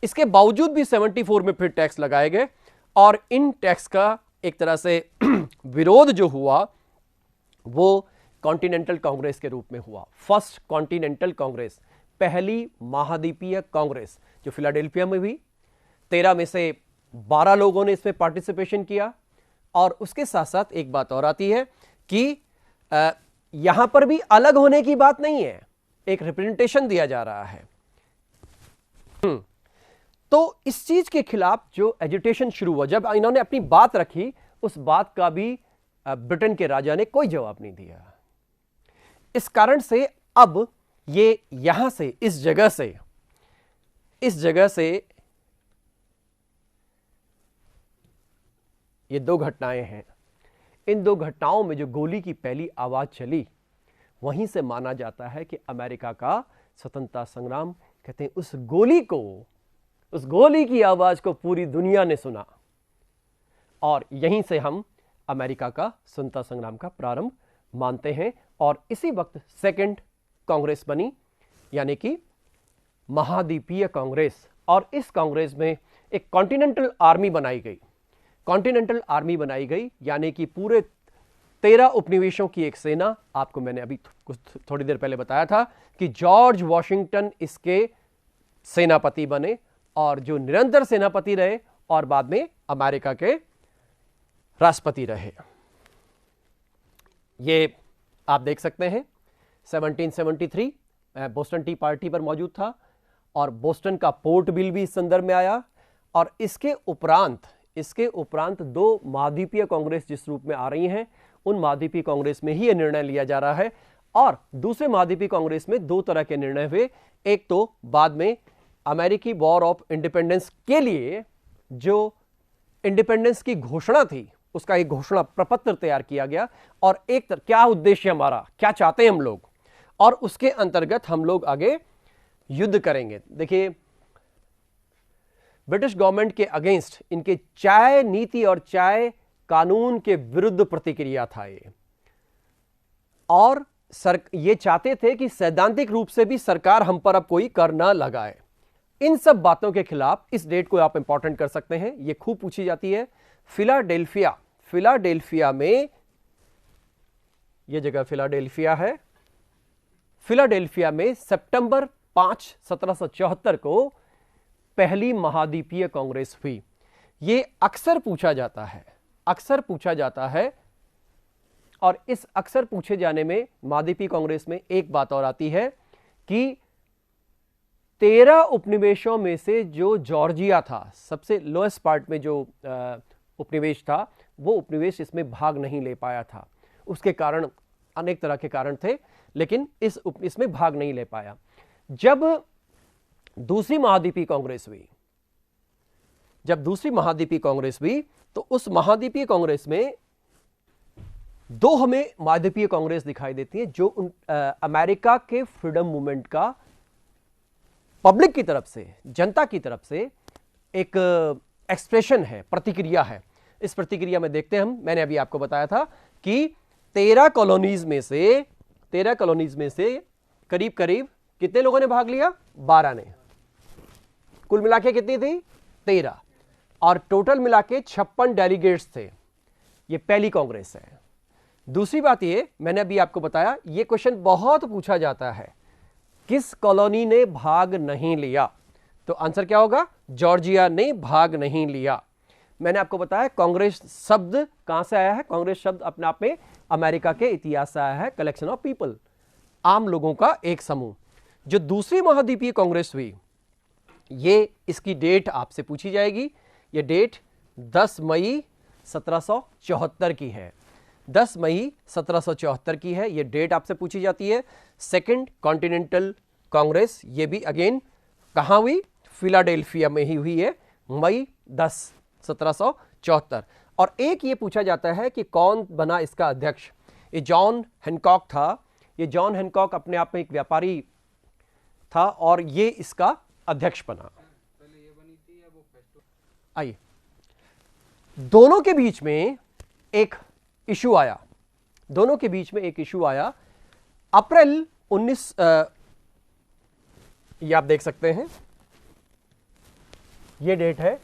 इसके बावजूद भी 74 में फिर टैक्स लगाए गए और इन टैक्स का एक तरह से विरोध जो हुआ वो कॉन्टिनेंटल कांग्रेस के रूप में हुआ। फर्स्ट कॉन्टिनेंटल कांग्रेस, पहली महाद्वीपीय कांग्रेस, जो फिलाडेल्फिया में हुई। 13 में से 12 लोगों ने इसमें पार्टिसिपेशन किया। और उसके साथ साथ एक बात और आती है कि यहां पर भी अलग होने की बात नहीं है, एक रिप्रेजेंटेशन दिया जा रहा है। तो इस चीज के खिलाफ जो एजिटेशन शुरू हुआ, जब इन्होंने अपनी बात रखी, उस बात का भी ब्रिटेन के राजा ने कोई जवाब नहीं दिया। इस कारण से अब ये यहां से इस जगह से ये दो घटनाएं हैं। इन दो घटनाओं में जो गोली की पहली आवाज चली, वहीं से माना जाता है कि अमेरिका का स्वतंत्रता संग्राम, कहते हैं उस गोली की आवाज को पूरी दुनिया ने सुना, और यहीं से हम अमेरिका का स्वतंत्रता संग्राम का प्रारंभ मानते हैं। और इसी वक्त सेकंड कांग्रेस बनी, यानी कि महाद्वीपीय कांग्रेस, और इस कांग्रेस में एक कॉन्टिनेंटल आर्मी बनाई गई, यानी कि पूरे 13 उपनिवेशों की एक सेना। आपको मैंने अभी कुछ थोड़ी देर पहले बताया था कि जॉर्ज वॉशिंगटन इसके सेनापति बने, और जो निरंतर सेनापति रहे और बाद में अमेरिका के राष्ट्रपति रहे। ये आप देख सकते हैं 1773 बोस्टन टी पार्टी पर मौजूद था, और बोस्टन का पोर्ट बिल भी इस संदर्भ में आया। और इसके उपरांत दो महाद्वीपीय कांग्रेस जिस रूप में आ रही हैं, उन महाद्वीपीय कांग्रेस में ही यह निर्णय लिया जा रहा है। और दूसरे महाद्वीपीय कांग्रेस में दो तरह के निर्णय हुए। एक तो बाद में अमेरिकी वॉर ऑफ इंडिपेंडेंस के लिए जो इंडिपेंडेंस की घोषणा थी, उसका एक घोषणा प्रपत्र तैयार किया गया, और एक क्या उद्देश्य हमारा, क्या चाहते हैं हम लोग, और उसके अंतर्गत हम लोग आगे युद्ध करेंगे। देखिए, ब्रिटिश गवर्नमेंट के अगेंस्ट इनके चाय नीति और चाय कानून के विरुद्ध प्रतिक्रिया था ये, और ये चाहते थे कि सैद्धांतिक रूप से भी सरकार हम पर अब कोई कर ना लगाए। इन सब बातों के खिलाफ इस डेट को आप इंपॉर्टेंट कर सकते हैं, ये खूब पूछी जाती है। फिलाडेल्फिया में, यह जगह फिलाडेल्फिया है, फिलाडेल्फिया में सितंबर 5, 1774 को पहली महाद्वीपीय कांग्रेस हुई। यह अक्सर पूछा जाता है, और इस अक्सर पूछे जाने में महाद्वीपीय कांग्रेस में एक बात और आती है कि 13 उपनिवेशों में से जो जॉर्जिया था, सबसे लोएस्ट पार्ट में जो उपनिवेश था, वो उपनिवेश इसमें भाग नहीं ले पाया था। उसके कारण अनेक तरह के कारण थे, लेकिन इसमें भाग नहीं ले पाया। जब दूसरी महाद्वीपीय कांग्रेस हुई, तो उस महाद्वीपीय कांग्रेस में दो हमें महाद्वीपीय कांग्रेस दिखाई देती है, जो अमेरिका के फ्रीडम मूवमेंट का पब्लिक की तरफ से, जनता की तरफ से एक एक्सप्रेशन है, प्रतिक्रिया है। इस प्रतिक्रिया में देखते हैं हम, मैंने अभी आपको बताया था कि 13 कॉलोनीज में से करीब करीब कितने लोगों ने भाग लिया? 12 ने। कुल मिला के कितनी थी? 13, और टोटल मिला के 56 डेलीगेट्स थे। ये पहली कांग्रेस है। दूसरी बात ये, मैंने अभी आपको बताया, ये क्वेश्चन बहुत पूछा जाता है, किस कॉलोनी ने भाग नहीं लिया? तो आंसर क्या होगा? जॉर्जिया ने भाग नहीं लिया। मैंने आपको बताया कांग्रेस शब्द कहां से आया है। कांग्रेस शब्द अपने आप में अमेरिका के इतिहास से आया है, कलेक्शन ऑफ पीपल, आम लोगों का एक समूह। जो दूसरी महाद्वीपीय कांग्रेस हुई, ये इसकी डेट आपसे पूछी जाएगी। ये डेट 10 मई 1774 की है। 10 मई 1774 की है, ये डेट आपसे पूछी जाती है। सेकंड कॉन्टिनेंटल कांग्रेस, ये भी अगेन कहां हुई? फिलाडेल्फिया में ही हुई है, मई 10, 1774। और एक ये पूछा जाता है कि कौन बना इसका अध्यक्ष? ये जॉन हैनकॉक था। ये जॉन हैनकॉक अपने आप में एक व्यापारी था, और ये इसका अध्यक्ष बना। आइए, दोनों के बीच में एक इशू आया। अप्रैल 19, ये आप देख सकते हैं, ये डेट है,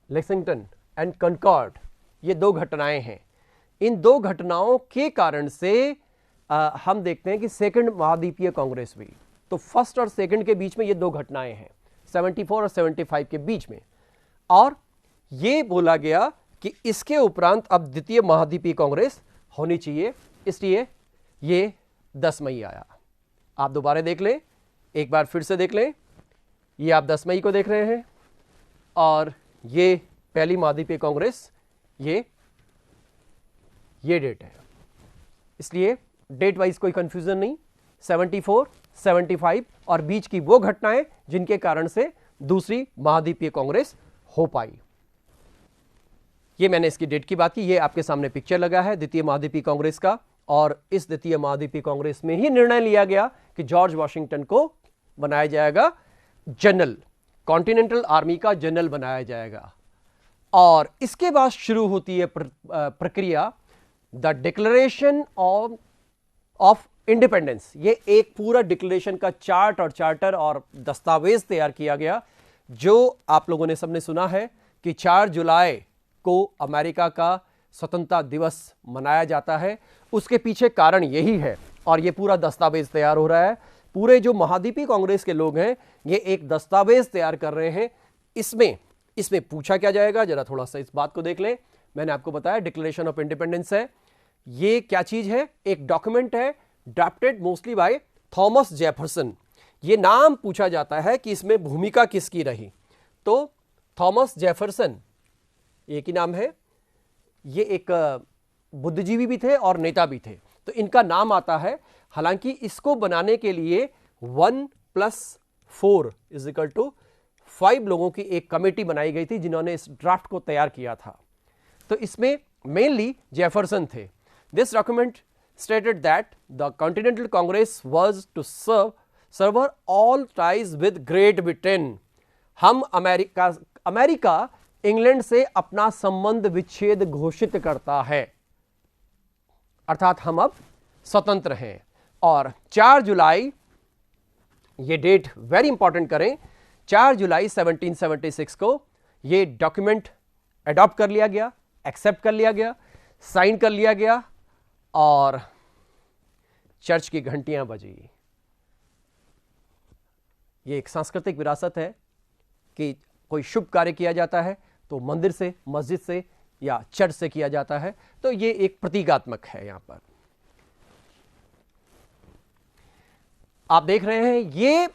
लेक्सिंगटन एंड कॉनकॉर्ड, ये दो घटनाएं हैं। इन दो घटनाओं के कारण से हम देखते हैं कि सेकंड महाद्वीपीय कांग्रेस हुई। तो फर्स्ट और सेकंड के बीच में ये दो घटनाएं हैं, 74 और 75 के बीच में। और ये बोला गया कि इसके उपरांत अब द्वितीय महाद्वीपीय कांग्रेस होनी चाहिए, इसलिए ये 10 मई आया। आप दोबारा देख लें, एक बार फिर से देख लें, ये आप 10 मई को देख रहे हैं और ये पहली महाद्वीपीय कांग्रेस, ये डेट है। इसलिए डेट वाइज कोई कंफ्यूजन नहीं। 74, 75 और बीच की वो घटनाएं जिनके कारण से दूसरी महाद्वीपीय कांग्रेस हो पाई। ये मैंने इसकी डेट की बात की। ये आपके सामने पिक्चर लगा है द्वितीय महाद्वीपीय कांग्रेस का, और इस द्वितीय महाद्वीपीय कांग्रेस में ही निर्णय लिया गया कि जॉर्ज वॉशिंगटन को बनाया जाएगा जनरल, कॉन्टिनेंटल आर्मी का जनरल बनाया जाएगा। और इसके बाद शुरू होती है प्रक्रिया, द डिक्लेरेशन ऑफ इंडिपेंडेंस। ये एक पूरा डिक्लेरेशन का चार्ट और चार्टर और दस्तावेज तैयार किया गया, जो आप लोगों ने सबने सुना है कि 4 जुलाई को अमेरिका का स्वतंत्रता दिवस मनाया जाता है। उसके पीछे कारण यही है, और ये पूरा दस्तावेज तैयार हो रहा है। पूरे जो महाद्वीपीय कांग्रेस के लोग हैं, ये एक दस्तावेज तैयार कर रहे हैं। इसमें पूछा क्या जाएगा, जरा थोड़ा सा इस बात को देख लें। मैंने आपको बताया डिक्लेरेशन ऑफ इंडिपेंडेंस है। ये क्या चीज है? एक डॉक्यूमेंट है drafted mostly by Thomas Jefferson. ये नाम पूछा जाता है कि इसमें भूमिका किसकी रही, तो थॉमस जेफरसन एक ही नाम है। ये एक बुद्धिजीवी भी थे और नेता भी थे, तो इनका नाम आता है। हालांकि इसको बनाने के लिए 1 + 4 = 5 लोगों की एक कमेटी बनाई गई थी, जिन्होंने इस ड्राफ्ट को तैयार किया था। तो इसमें मेनली जेफरसन थे। This document stated that the Continental Congress was to sever all ties with Great Britain. हम अमेरिका इंग्लैंड से अपना संबंध विच्छेद घोषित करता है, अर्थात हम अब स्वतंत्र हैं। और 4 जुलाई, ये डेट वेरी इंपॉर्टेंट करें, 4 जुलाई 1776 को ये डॉक्यूमेंट अडॉप्ट कर लिया गया, एक्सेप्ट कर लिया गया, साइन कर लिया गया, और चर्च की घंटियां बजी। ये एक सांस्कृतिक विरासत है कि कोई शुभ कार्य किया जाता है तो मंदिर से, मस्जिद से या चर्च से किया जाता है, तो ये एक प्रतीकात्मक है। यहां पर आप देख रहे हैं, ये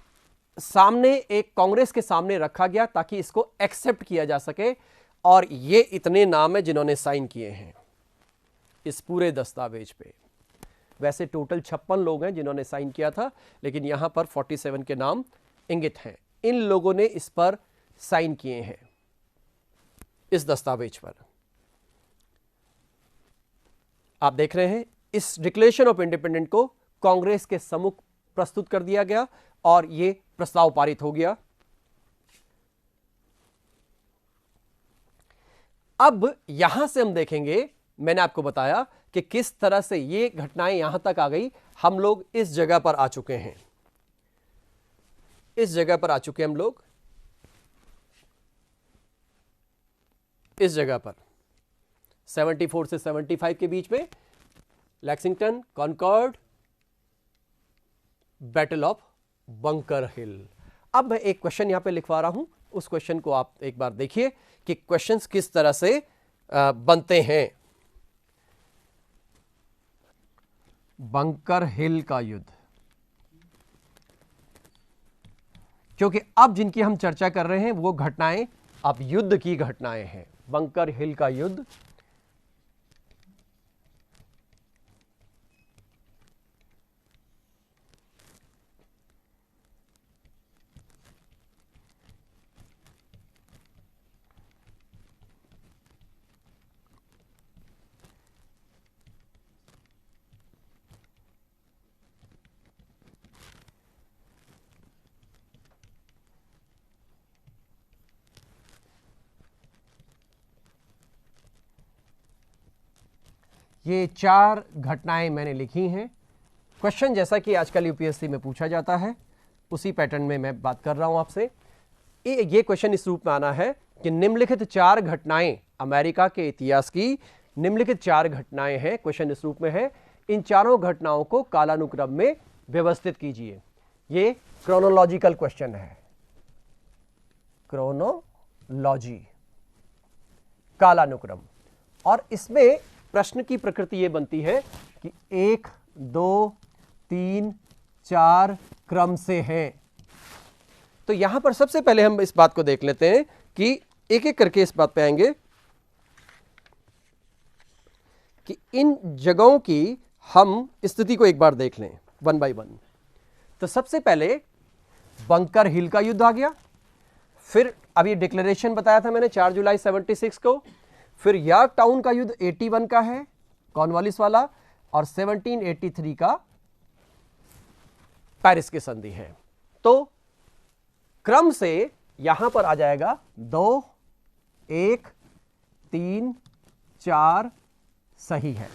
सामने एक कांग्रेस के सामने रखा गया ताकि इसको एक्सेप्ट किया जा सके, और ये इतने नाम है जिन्होंने साइन किए हैं इस पूरे दस्तावेज पे। वैसे टोटल 56 लोग हैं जिन्होंने साइन किया था, लेकिन यहां पर 47 के नाम इंगित हैं। इन लोगों ने इस पर साइन किए हैं, इस दस्तावेज पर। आप देख रहे हैं, इस डिक्लेरेशन ऑफ इंडिपेंडेंस को कांग्रेस के सम्मुख प्रस्तुत कर दिया गया और यह प्रस्ताव पारित हो गया। अब यहां से हम देखेंगे, मैंने आपको बताया कि किस तरह से ये घटनाएं यहां तक आ गई। हम लोग इस जगह पर आ चुके हैं, इस जगह पर आ चुके हैं हम लोग, इस जगह पर 74 से 75 के बीच में Lexington, Concord, battle of Bunker Hill. अब मैं एक क्वेश्चन यहां पे लिखवा रहा हूं, उस क्वेश्चन को आप एक बार देखिए कि क्वेश्चंस किस तरह से बनते हैं। बंकर हिल का युद्ध, क्योंकि अब जिनकी हम चर्चा कर रहे हैं वो घटनाएं अब युद्ध की घटनाएं हैं। बंकर हिल का युद्ध, ये 4 घटनाएं मैंने लिखी हैं। क्वेश्चन जैसा कि आजकल यूपीएससी में पूछा जाता है, उसी पैटर्न में मैं बात कर रहा हूं आपसे। ये क्वेश्चन इस रूप में आना है कि निम्नलिखित 4 घटनाएं, अमेरिका के इतिहास की निम्नलिखित 4 घटनाएं हैं। क्वेश्चन इस रूप में है, इन चारों घटनाओं को कालानुक्रम में व्यवस्थित कीजिए। ये क्रोनोलॉजिकल क्वेश्चन है, क्रोनोलॉजी, कालानुक्रम। और इसमें प्रश्न की प्रकृति यह बनती है कि 1, 2, 3, 4 क्रम से हैं। तो यहां पर सबसे पहले हम इस बात को देख लेते हैं कि एक एक करके इस बात पे आएंगे कि इन जगहों की हम स्थिति को एक बार देख लें वन बाय वन। तो सबसे पहले बंकर हिल का युद्ध आ गया, फिर अभी डिक्लेरेशन बताया था मैंने 4 जुलाई 76 को, फिर यॉर्क टाउन का युद्ध 81 का है, कॉर्नवालिस वाला, और 1783 का पेरिस की संधि है। तो क्रम से यहां पर आ जाएगा 2, 1, 3, 4 सही है।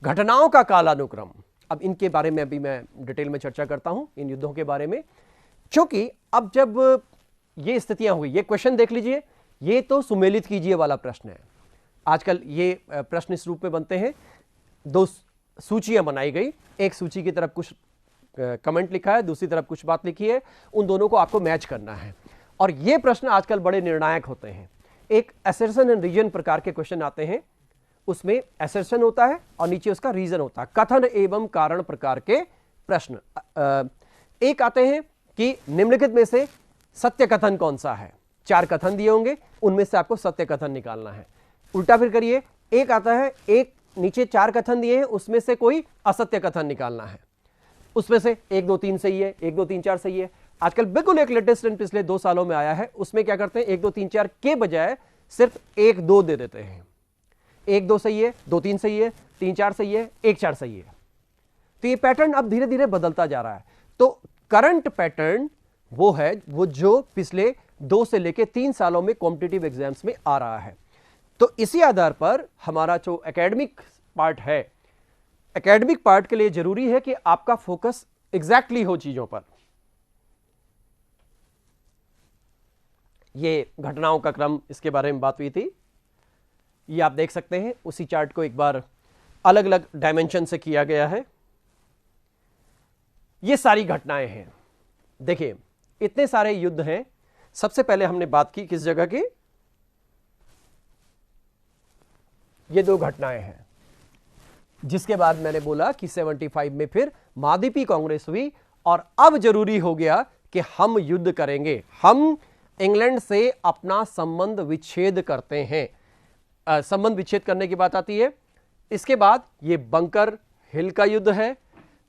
घटनाओं का कालानुक्रम, अब इनके बारे में अभी मैं डिटेल में चर्चा करता हूं, इन युद्धों के बारे में, क्योंकि अब जब ये स्थितियां हुई, ये क्वेश्चन देख लीजिए, ये तो सुमेलित कीजिए वाला प्रश्न है। आजकल ये प्रश्न इस रूप में बनते हैं, 2 सूचियां बनाई गई, एक सूची की तरफ कुछ कमेंट लिखा है, दूसरी तरफ कुछ बात लिखी है, उन दोनों को आपको मैच करना है। और ये प्रश्न आजकल बड़े निर्णायक होते हैं। एक असर्शन एंड रीजन प्रकार के क्वेश्चन आते हैं, उसमें असर्शन होता है और नीचे उसका रीजन होता है, कथन एवं कारण प्रकार के प्रश्न। एक आते हैं कि निम्नलिखित में से सत्य कथन कौन सा है, 4 कथन दिए होंगे, उनमें से आपको सत्य कथन निकालना है। उल्टा फिर करिए, एक आता है, एक नीचे 4 कथन दिए हैं, उसमें से कोई असत्य कथन निकालना है, उसमें से 1, 2, 3 सही है, 1, 2, 3, 4 सही है। आजकल बिल्कुल एक लेटेस्ट ट्रेंड पिछले 2 सालों में आया है, उसमें क्या करते हैं, 1, 2, 3, 4 के बजाय सिर्फ 1, 2 दे देते हैं। 1, 2 सही है, 2, 3 सही है, 3, 4 सही है, 1, 4 सही है। तो ये पैटर्न अब धीरे धीरे बदलता जा रहा है। तो करंट पैटर्न वो है वो जो पिछले 2 से लेकर 3 सालों में कॉम्पिटिटिव एग्जाम्स में आ रहा है। तो इसी आधार पर हमारा जो एकेडमिक पार्ट है, एकेडमिक पार्ट के लिए जरूरी है कि आपका फोकस एग्जैक्टली हो चीजों पर। ये घटनाओं का क्रम, इसके बारे में बात हुई थी, ये आप देख सकते हैं, उसी चार्ट को एक बार अलग अलग डायमेंशन से किया गया है। ये सारी घटनाएं हैं, देखिए इतने सारे युद्ध हैं। सबसे पहले हमने बात की किस जगह की, ये 2 घटनाएं हैं, जिसके बाद मैंने बोला कि 75 में फिर महाद्वीपीय कांग्रेस हुई और अब जरूरी हो गया कि हम युद्ध करेंगे, हम इंग्लैंड से अपना संबंध विच्छेद करते हैं। संबंध विच्छेद करने की बात आती है। इसके बाद ये बंकर हिल का युद्ध है,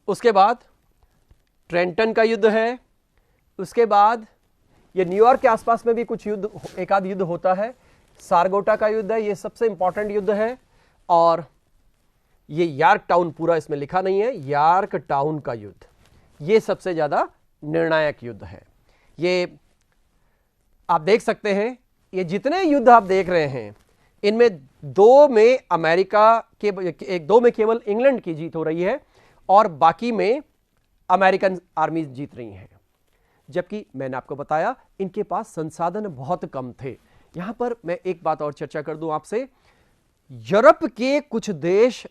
उसके बाद ट्रेंटन का युद्ध है, उसके बाद ये न्यूयॉर्क के आसपास में भी कुछ युद्ध, एक आध युद्ध होता है, सारगोटा का युद्ध है, ये सबसे इंपॉर्टेंट युद्ध है। और ये यॉर्क टाउन, पूरा इसमें लिखा नहीं है, यॉर्क टाउन का युद्ध, ये सबसे ज्यादा निर्णायक युद्ध है। ये आप देख सकते हैं, ये जितने युद्ध आप देख रहे हैं, इनमें 2 में अमेरिका के, 2 में केवल इंग्लैंड की जीत हो रही है और बाकी में अमेरिकन आर्मी जीत रही है। जबकि मैंने आपको बताया इनके पास संसाधन बहुत कम थे। यहां पर मैं एक बात और चर्चा कर दूं आपसे, यूरोप के कुछ देश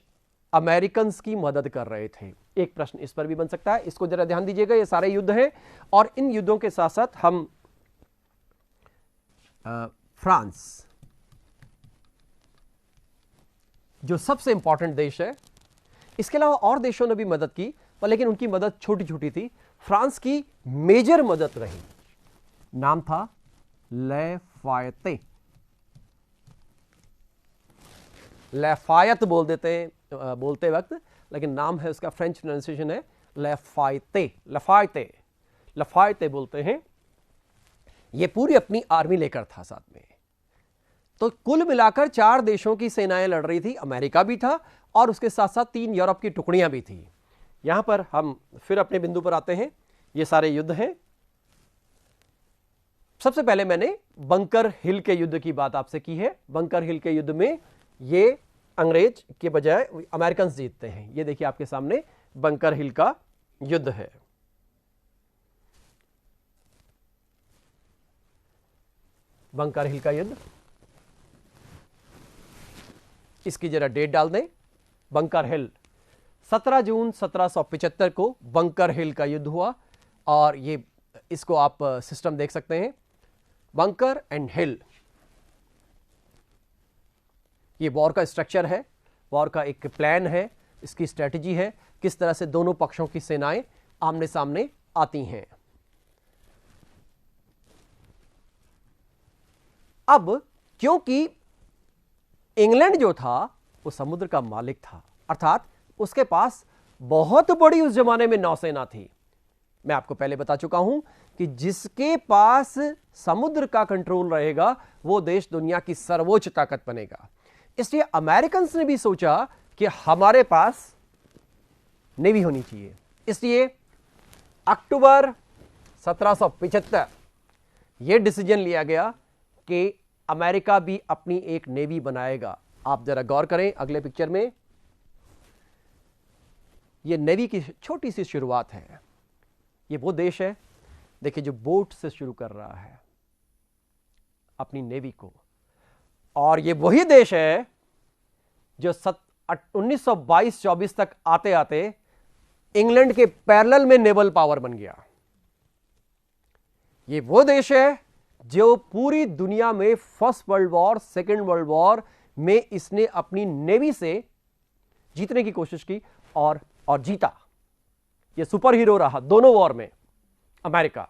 अमेरिकन की मदद कर रहे थे। एक प्रश्न इस पर भी बन सकता है, इसको जरा ध्यान दीजिएगा। ये सारे युद्ध हैं और इन युद्धों के साथ साथ हम फ्रांस, जो सबसे इंपॉर्टेंट देश है, इसके अलावा और देशों ने भी मदद की, पर लेकिन उनकी मदद छोटी छोटी थी। फ्रांस की मेजर मदद रही, नाम था लैफायते, लैफायत बोल देते हैं बोलते वक्त, लेकिन नाम है उसका, फ्रेंच प्रोनाउंसिएशन है लैफायते, लफायते, लफायते बोलते हैं। ये पूरी अपनी आर्मी लेकर था साथ में। तो कुल मिलाकर 4 देशों की सेनाएं लड़ रही थी, अमेरिका भी था और उसके साथ साथ 3 यूरोप की टुकड़ियां भी थी। यहां पर हम फिर अपने बिंदु पर आते हैं, ये सारे युद्ध हैं। सबसे पहले मैंने बंकर हिल के युद्ध की बात आपसे की है। बंकर हिल के युद्ध में ये अंग्रेज के बजाय अमेरिकन जीतते हैं। ये देखिए आपके सामने बंकर हिल का युद्ध है। बंकर हिल का युद्ध, इसकी जरा डेट डाल दें। बंकर हिल 17 जून 1775 को बंकर हिल का युद्ध हुआ और ये, इसको आप सिस्टम देख सकते हैं, बंकर एंड हिल, ये वॉर का स्ट्रक्चर है, वॉर का एक प्लान है, इसकी स्ट्रेटजी है। किस तरह से दोनों पक्षों की सेनाएं आमने सामने आती हैं। अब क्योंकि इंग्लैंड जो था वो समुद्र का मालिक था, अर्थात उसके पास बहुत बड़ी उस जमाने में नौसेना थी। मैं आपको पहले बता चुका हूं कि जिसके पास समुद्र का कंट्रोल रहेगा वो देश दुनिया की सर्वोच्च ताकत बनेगा। इसलिए अमेरिकन्स ने भी सोचा कि हमारे पास नेवी होनी चाहिए। इसलिए अक्टूबर 1775 यह डिसीजन लिया गया कि अमेरिका भी अपनी एक नेवी बनाएगा। आप जरा गौर करें अगले पिक्चर में, यह नेवी की छोटी सी शुरुआत है। ये वो देश है, देखिए, जो बोट से शुरू कर रहा है अपनी नेवी को, और ये वही देश है जो 1922-24 तक आते आते इंग्लैंड के पैरेलल में नेवल पावर बन गया। ये वो देश है जो पूरी दुनिया में first world war, second world war में इसने अपनी नेवी से जीतने की कोशिश की और जीता। ये सुपर हीरो रहा दोनों वॉर में अमेरिका।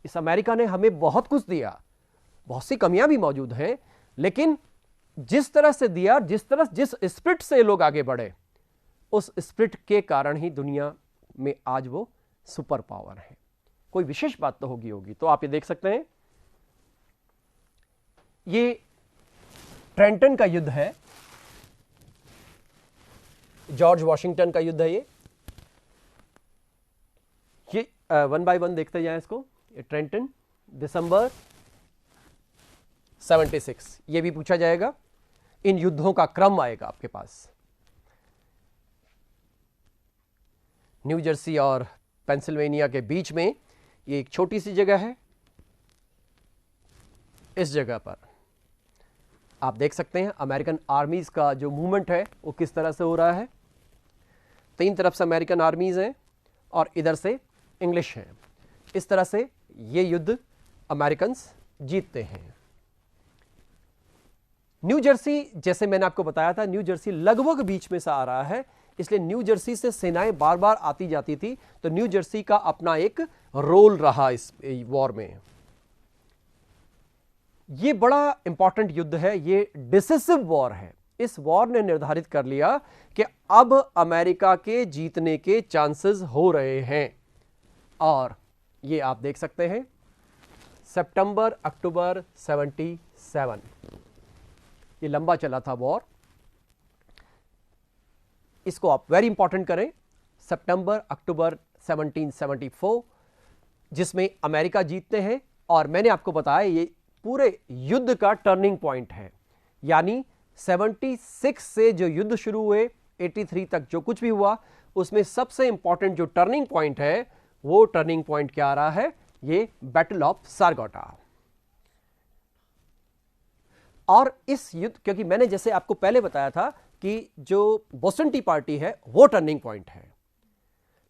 इस अमेरिका ने हमें बहुत कुछ दिया, बहुत सी कमियां भी मौजूद हैं, लेकिन जिस तरह से दिया, जिस स्पिरिट से लोग आगे बढ़े, उस स्पिरिट के कारण ही दुनिया में आज वो सुपर पावर है। कोई विशेष बात तो होगी। तो आप ये देख सकते हैं, ये ट्रेंटन का युद्ध है, जॉर्ज वॉशिंगटन का युद्ध है। ये वन बाय वन देखते जाएं इसको। ये ट्रेंटन, दिसंबर 76, ये भी पूछा जाएगा। इन युद्धों का क्रम आएगा आपके पास। न्यू जर्सी और पेंसिल्वेनिया के बीच में ये एक छोटी सी जगह है। इस जगह पर आप देख सकते हैं अमेरिकन आर्मीज का जो मूवमेंट है वो किस तरह से हो रहा है। तीन तरफ से अमेरिकन आर्मीज हैं और इधर से इंग्लिश हैं। इस तरह से ये युद्ध अमेरिकन्स जीतते हैं। न्यू जर्सी, जैसे मैंने आपको बताया था, न्यू जर्सी लगभग बीच में से आ रहा है, इसलिए न्यू जर्सी से सेनाएं बार बार आती जाती थी। तो न्यू जर्सी का अपना एक रोल रहा इस वॉर में। ये बड़ा इंपॉर्टेंट युद्ध है, ये डिसिसिव वॉर है। इस वॉर ने निर्धारित कर लिया कि अब अमेरिका के जीतने के चांसेस हो रहे हैं। और ये आप देख सकते हैं, सितंबर अक्टूबर 77, ये लंबा चला था वॉर। इसको आप वेरी इंपॉर्टेंट करें, सितंबर अक्टूबर 1774, जिसमें अमेरिका जीतते हैं। और मैंने आपको बताया ये पूरे युद्ध का टर्निंग पॉइंट है। यानी 76 से जो युद्ध शुरू हुए 83 तक जो कुछ भी हुआ, उसमें सबसे इंपॉर्टेंट जो टर्निंग पॉइंट है, वो टर्निंग पॉइंट क्या आ रहा है? ये बैटल ऑफ सारगोटा। और इस युद्ध, क्योंकि मैंने जैसे आपको पहले बताया था कि जो बोस्टन टी पार्टी है वो टर्निंग पॉइंट है,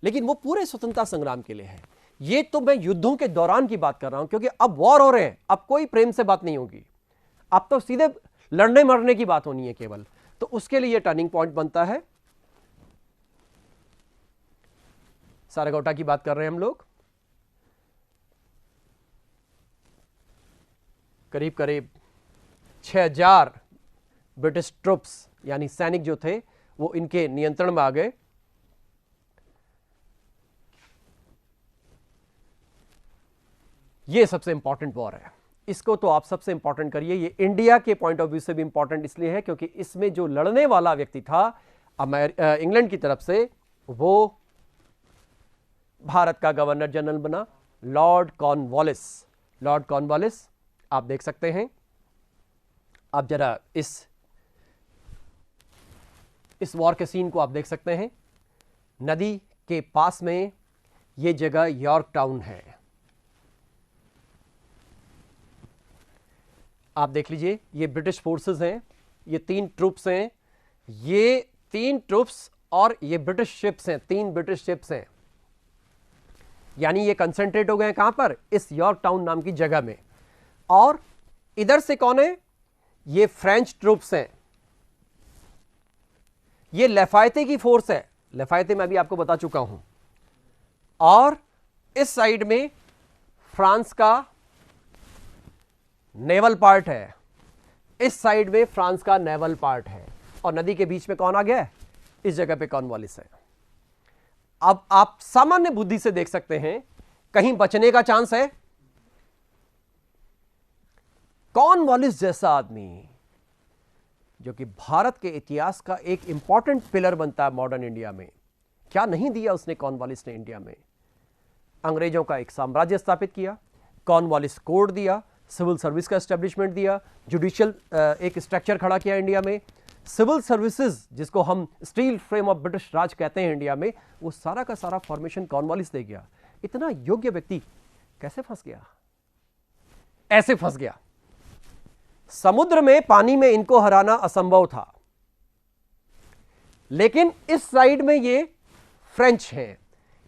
लेकिन वो पूरे स्वतंत्रता संग्राम के लिए है। ये तो मैं युद्धों के दौरान की बात कर रहा हूं, क्योंकि अब वॉर हो रहे हैं, अब कोई प्रेम से बात नहीं होगी, अब तो सीधे लड़ने मरने की बात होनी है केवल। तो उसके लिए टर्निंग पॉइंट बनता है। सारगोटा की बात कर रहे हैं हम लोग। करीब करीब 6000 ब्रिटिश ट्रुप्स यानी सैनिक जो थे वो इनके नियंत्रण में आ गए। ये सबसे इंपॉर्टेंट वॉर है, इसको तो आप सबसे इंपॉर्टेंट करिए। ये इंडिया के पॉइंट ऑफ व्यू से भी इंपॉर्टेंट इसलिए है क्योंकि इसमें जो लड़ने वाला व्यक्ति था इंग्लैंड की तरफ से, वो भारत का गवर्नर जनरल बना लॉर्ड कॉर्नवालिस। लॉर्ड कॉर्नवालिस आप देख सकते हैं। आप जरा इस वॉर के सीन को आप देख सकते हैं। नदी के पास में ये जगह यॉर्क टाउन है। आप देख लीजिए, ये ब्रिटिश फोर्सेस हैं, ये 3 ट्रूप्स हैं, ये 3 ट्रूप्स और ये ब्रिटिश शिप्स हैं, 3 ब्रिटिश शिप्स हैं। यानी ये कंसंट्रेट हो गए कहां पर? इस यॉर्क टाउन नाम की जगह में। और इधर से कौन है? ये फ्रेंच ट्रूप्स हैं। ये लैफायते की फोर्स है, लफायते मैं भी आपको बता चुका हूं, और इस साइड में फ्रांस का नेवल पार्ट है, इस साइड में फ्रांस का नेवल पार्ट है, और नदी के बीच में कौन आ गया है? इस जगह पे कॉर्नवालिस है। अब आप सामान्य बुद्धि से देख सकते हैं, कहीं बचने का चांस है? कॉर्नवालिस जैसा आदमी जो कि भारत के इतिहास का एक इंपॉर्टेंट पिलर बनता है मॉडर्न इंडिया में, क्या नहीं दिया उसने कॉर्नवालिस ने इंडिया में? अंग्रेजों का एक साम्राज्य स्थापित किया, कॉर्नवालिस कोड दिया, सिविल सर्विस का एस्टेब्लिशमेंट दिया, जुडिशियल एक स्ट्रक्चर खड़ा किया इंडिया में, सिविल सर्विसेज जिसको हम स्टील फ्रेम ऑफ ब्रिटिश राज कहते हैं इंडिया में, वो सारा का सारा फॉर्मेशन कॉर्नवालिस दे गया। इतना योग्य व्यक्ति कैसे फंस गया? ऐसे फंस गया। समुद्र में, पानी में इनको हराना असंभव था, लेकिन इस साइड में ये फ्रेंच हैं।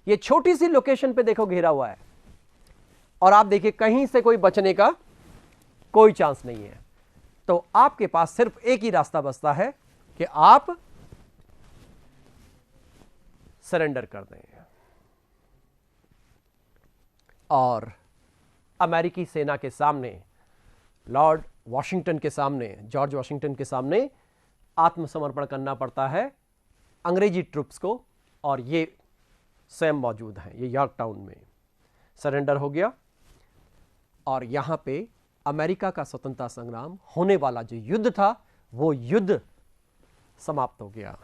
ये छोटी सी लोकेशन पे देखो घेरा हुआ है, और आप देखिए कहीं से कोई बचने का कोई चांस नहीं है। तो आपके पास सिर्फ एक ही रास्ता बचता है कि आप सरेंडर कर दें, और अमेरिकी सेना के सामने, लॉर्ड वॉशिंगटन के सामने, जॉर्ज वॉशिंगटन के सामने आत्मसमर्पण करना पड़ता है अंग्रेजी ट्रुप्स को, और ये स्वयं मौजूद हैं, ये यॉर्क टाउन में सरेंडर हो गया। और यहां पे अमेरिका का स्वतंत्रता संग्राम होने वाला जो युद्ध था, वो युद्ध समाप्त हो गया।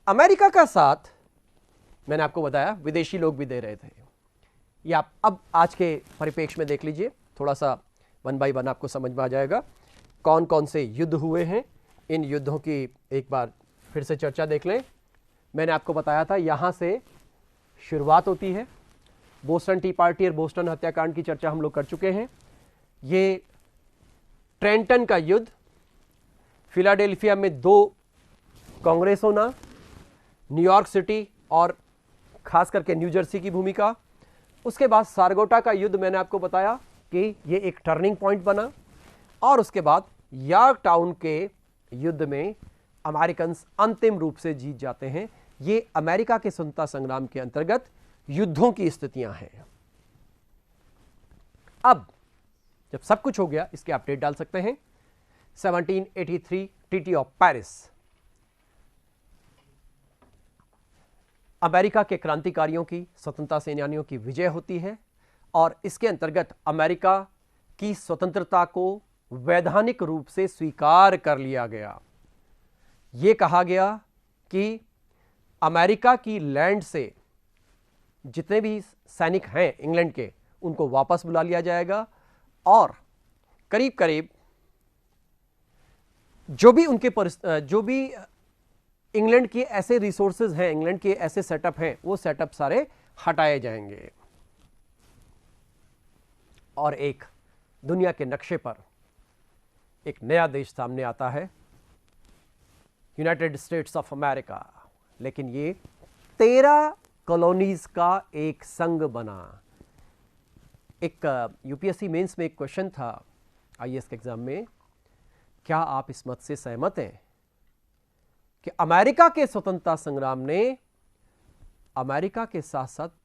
अमेरिका का साथ मैंने आपको बताया विदेशी लोग भी दे रहे थे। ये आप अब आज के परिप्रेक्ष्य में देख लीजिए, थोड़ा सा 1 बाय 1 आपको समझ में आ जाएगा कौन कौन से युद्ध हुए हैं। इन युद्धों की एक बार फिर से चर्चा देख लें। मैंने आपको बताया था यहां से शुरुआत होती है। बोस्टन टी पार्टी और बोस्टन हत्याकांड की चर्चा हम लोग कर चुके हैं। ये ट्रेंटन का युद्ध, फिलाडेल्फिया में 2 कांग्रेस होना, न्यूयॉर्क सिटी और खास करके न्यू जर्सी की भूमिका। उसके बाद सारगोटा का युद्ध मैंने आपको बताया कि ये एक टर्निंग पॉइंट बना, और उसके बाद यॉर्क टाउन के युद्ध में अमेरिकन अंतिम रूप से जीत जाते हैं। ये अमेरिका के स्वतंत्रता संग्राम के अंतर्गत युद्धों की स्थितियां हैं। अब जब सब कुछ हो गया, इसके आप डेट डाल सकते हैं। 1783 ट्रीटी ऑफ पेरिस, अमेरिका के क्रांतिकारियों की, स्वतंत्रता सेनानियों की विजय होती है, और इसके अंतर्गत अमेरिका की स्वतंत्रता को वैधानिक रूप से स्वीकार कर लिया गया। यह कहा गया कि अमेरिका की लैंड से जितने भी सैनिक हैं इंग्लैंड के, उनको वापस बुला लिया जाएगा, और करीब करीब जो भी इंग्लैंड के ऐसे रिसोर्सेज हैं, इंग्लैंड के ऐसे सेटअप हैं, वो सेटअप सारे हटाए जाएंगे, और एक दुनिया के नक्शे पर एक नया देश सामने आता है, यूनाइटेड स्टेट्स ऑफ अमेरिका। लेकिन ये 13 कॉलोनीज का एक संघ बना। एक यूपीएससी मेंस में एक क्वेश्चन था आईएएस के एग्जाम में, क्या आप इस मत से सहमत हैं कि अमेरिका के स्वतंत्रता संग्राम ने अमेरिका के साथ साथ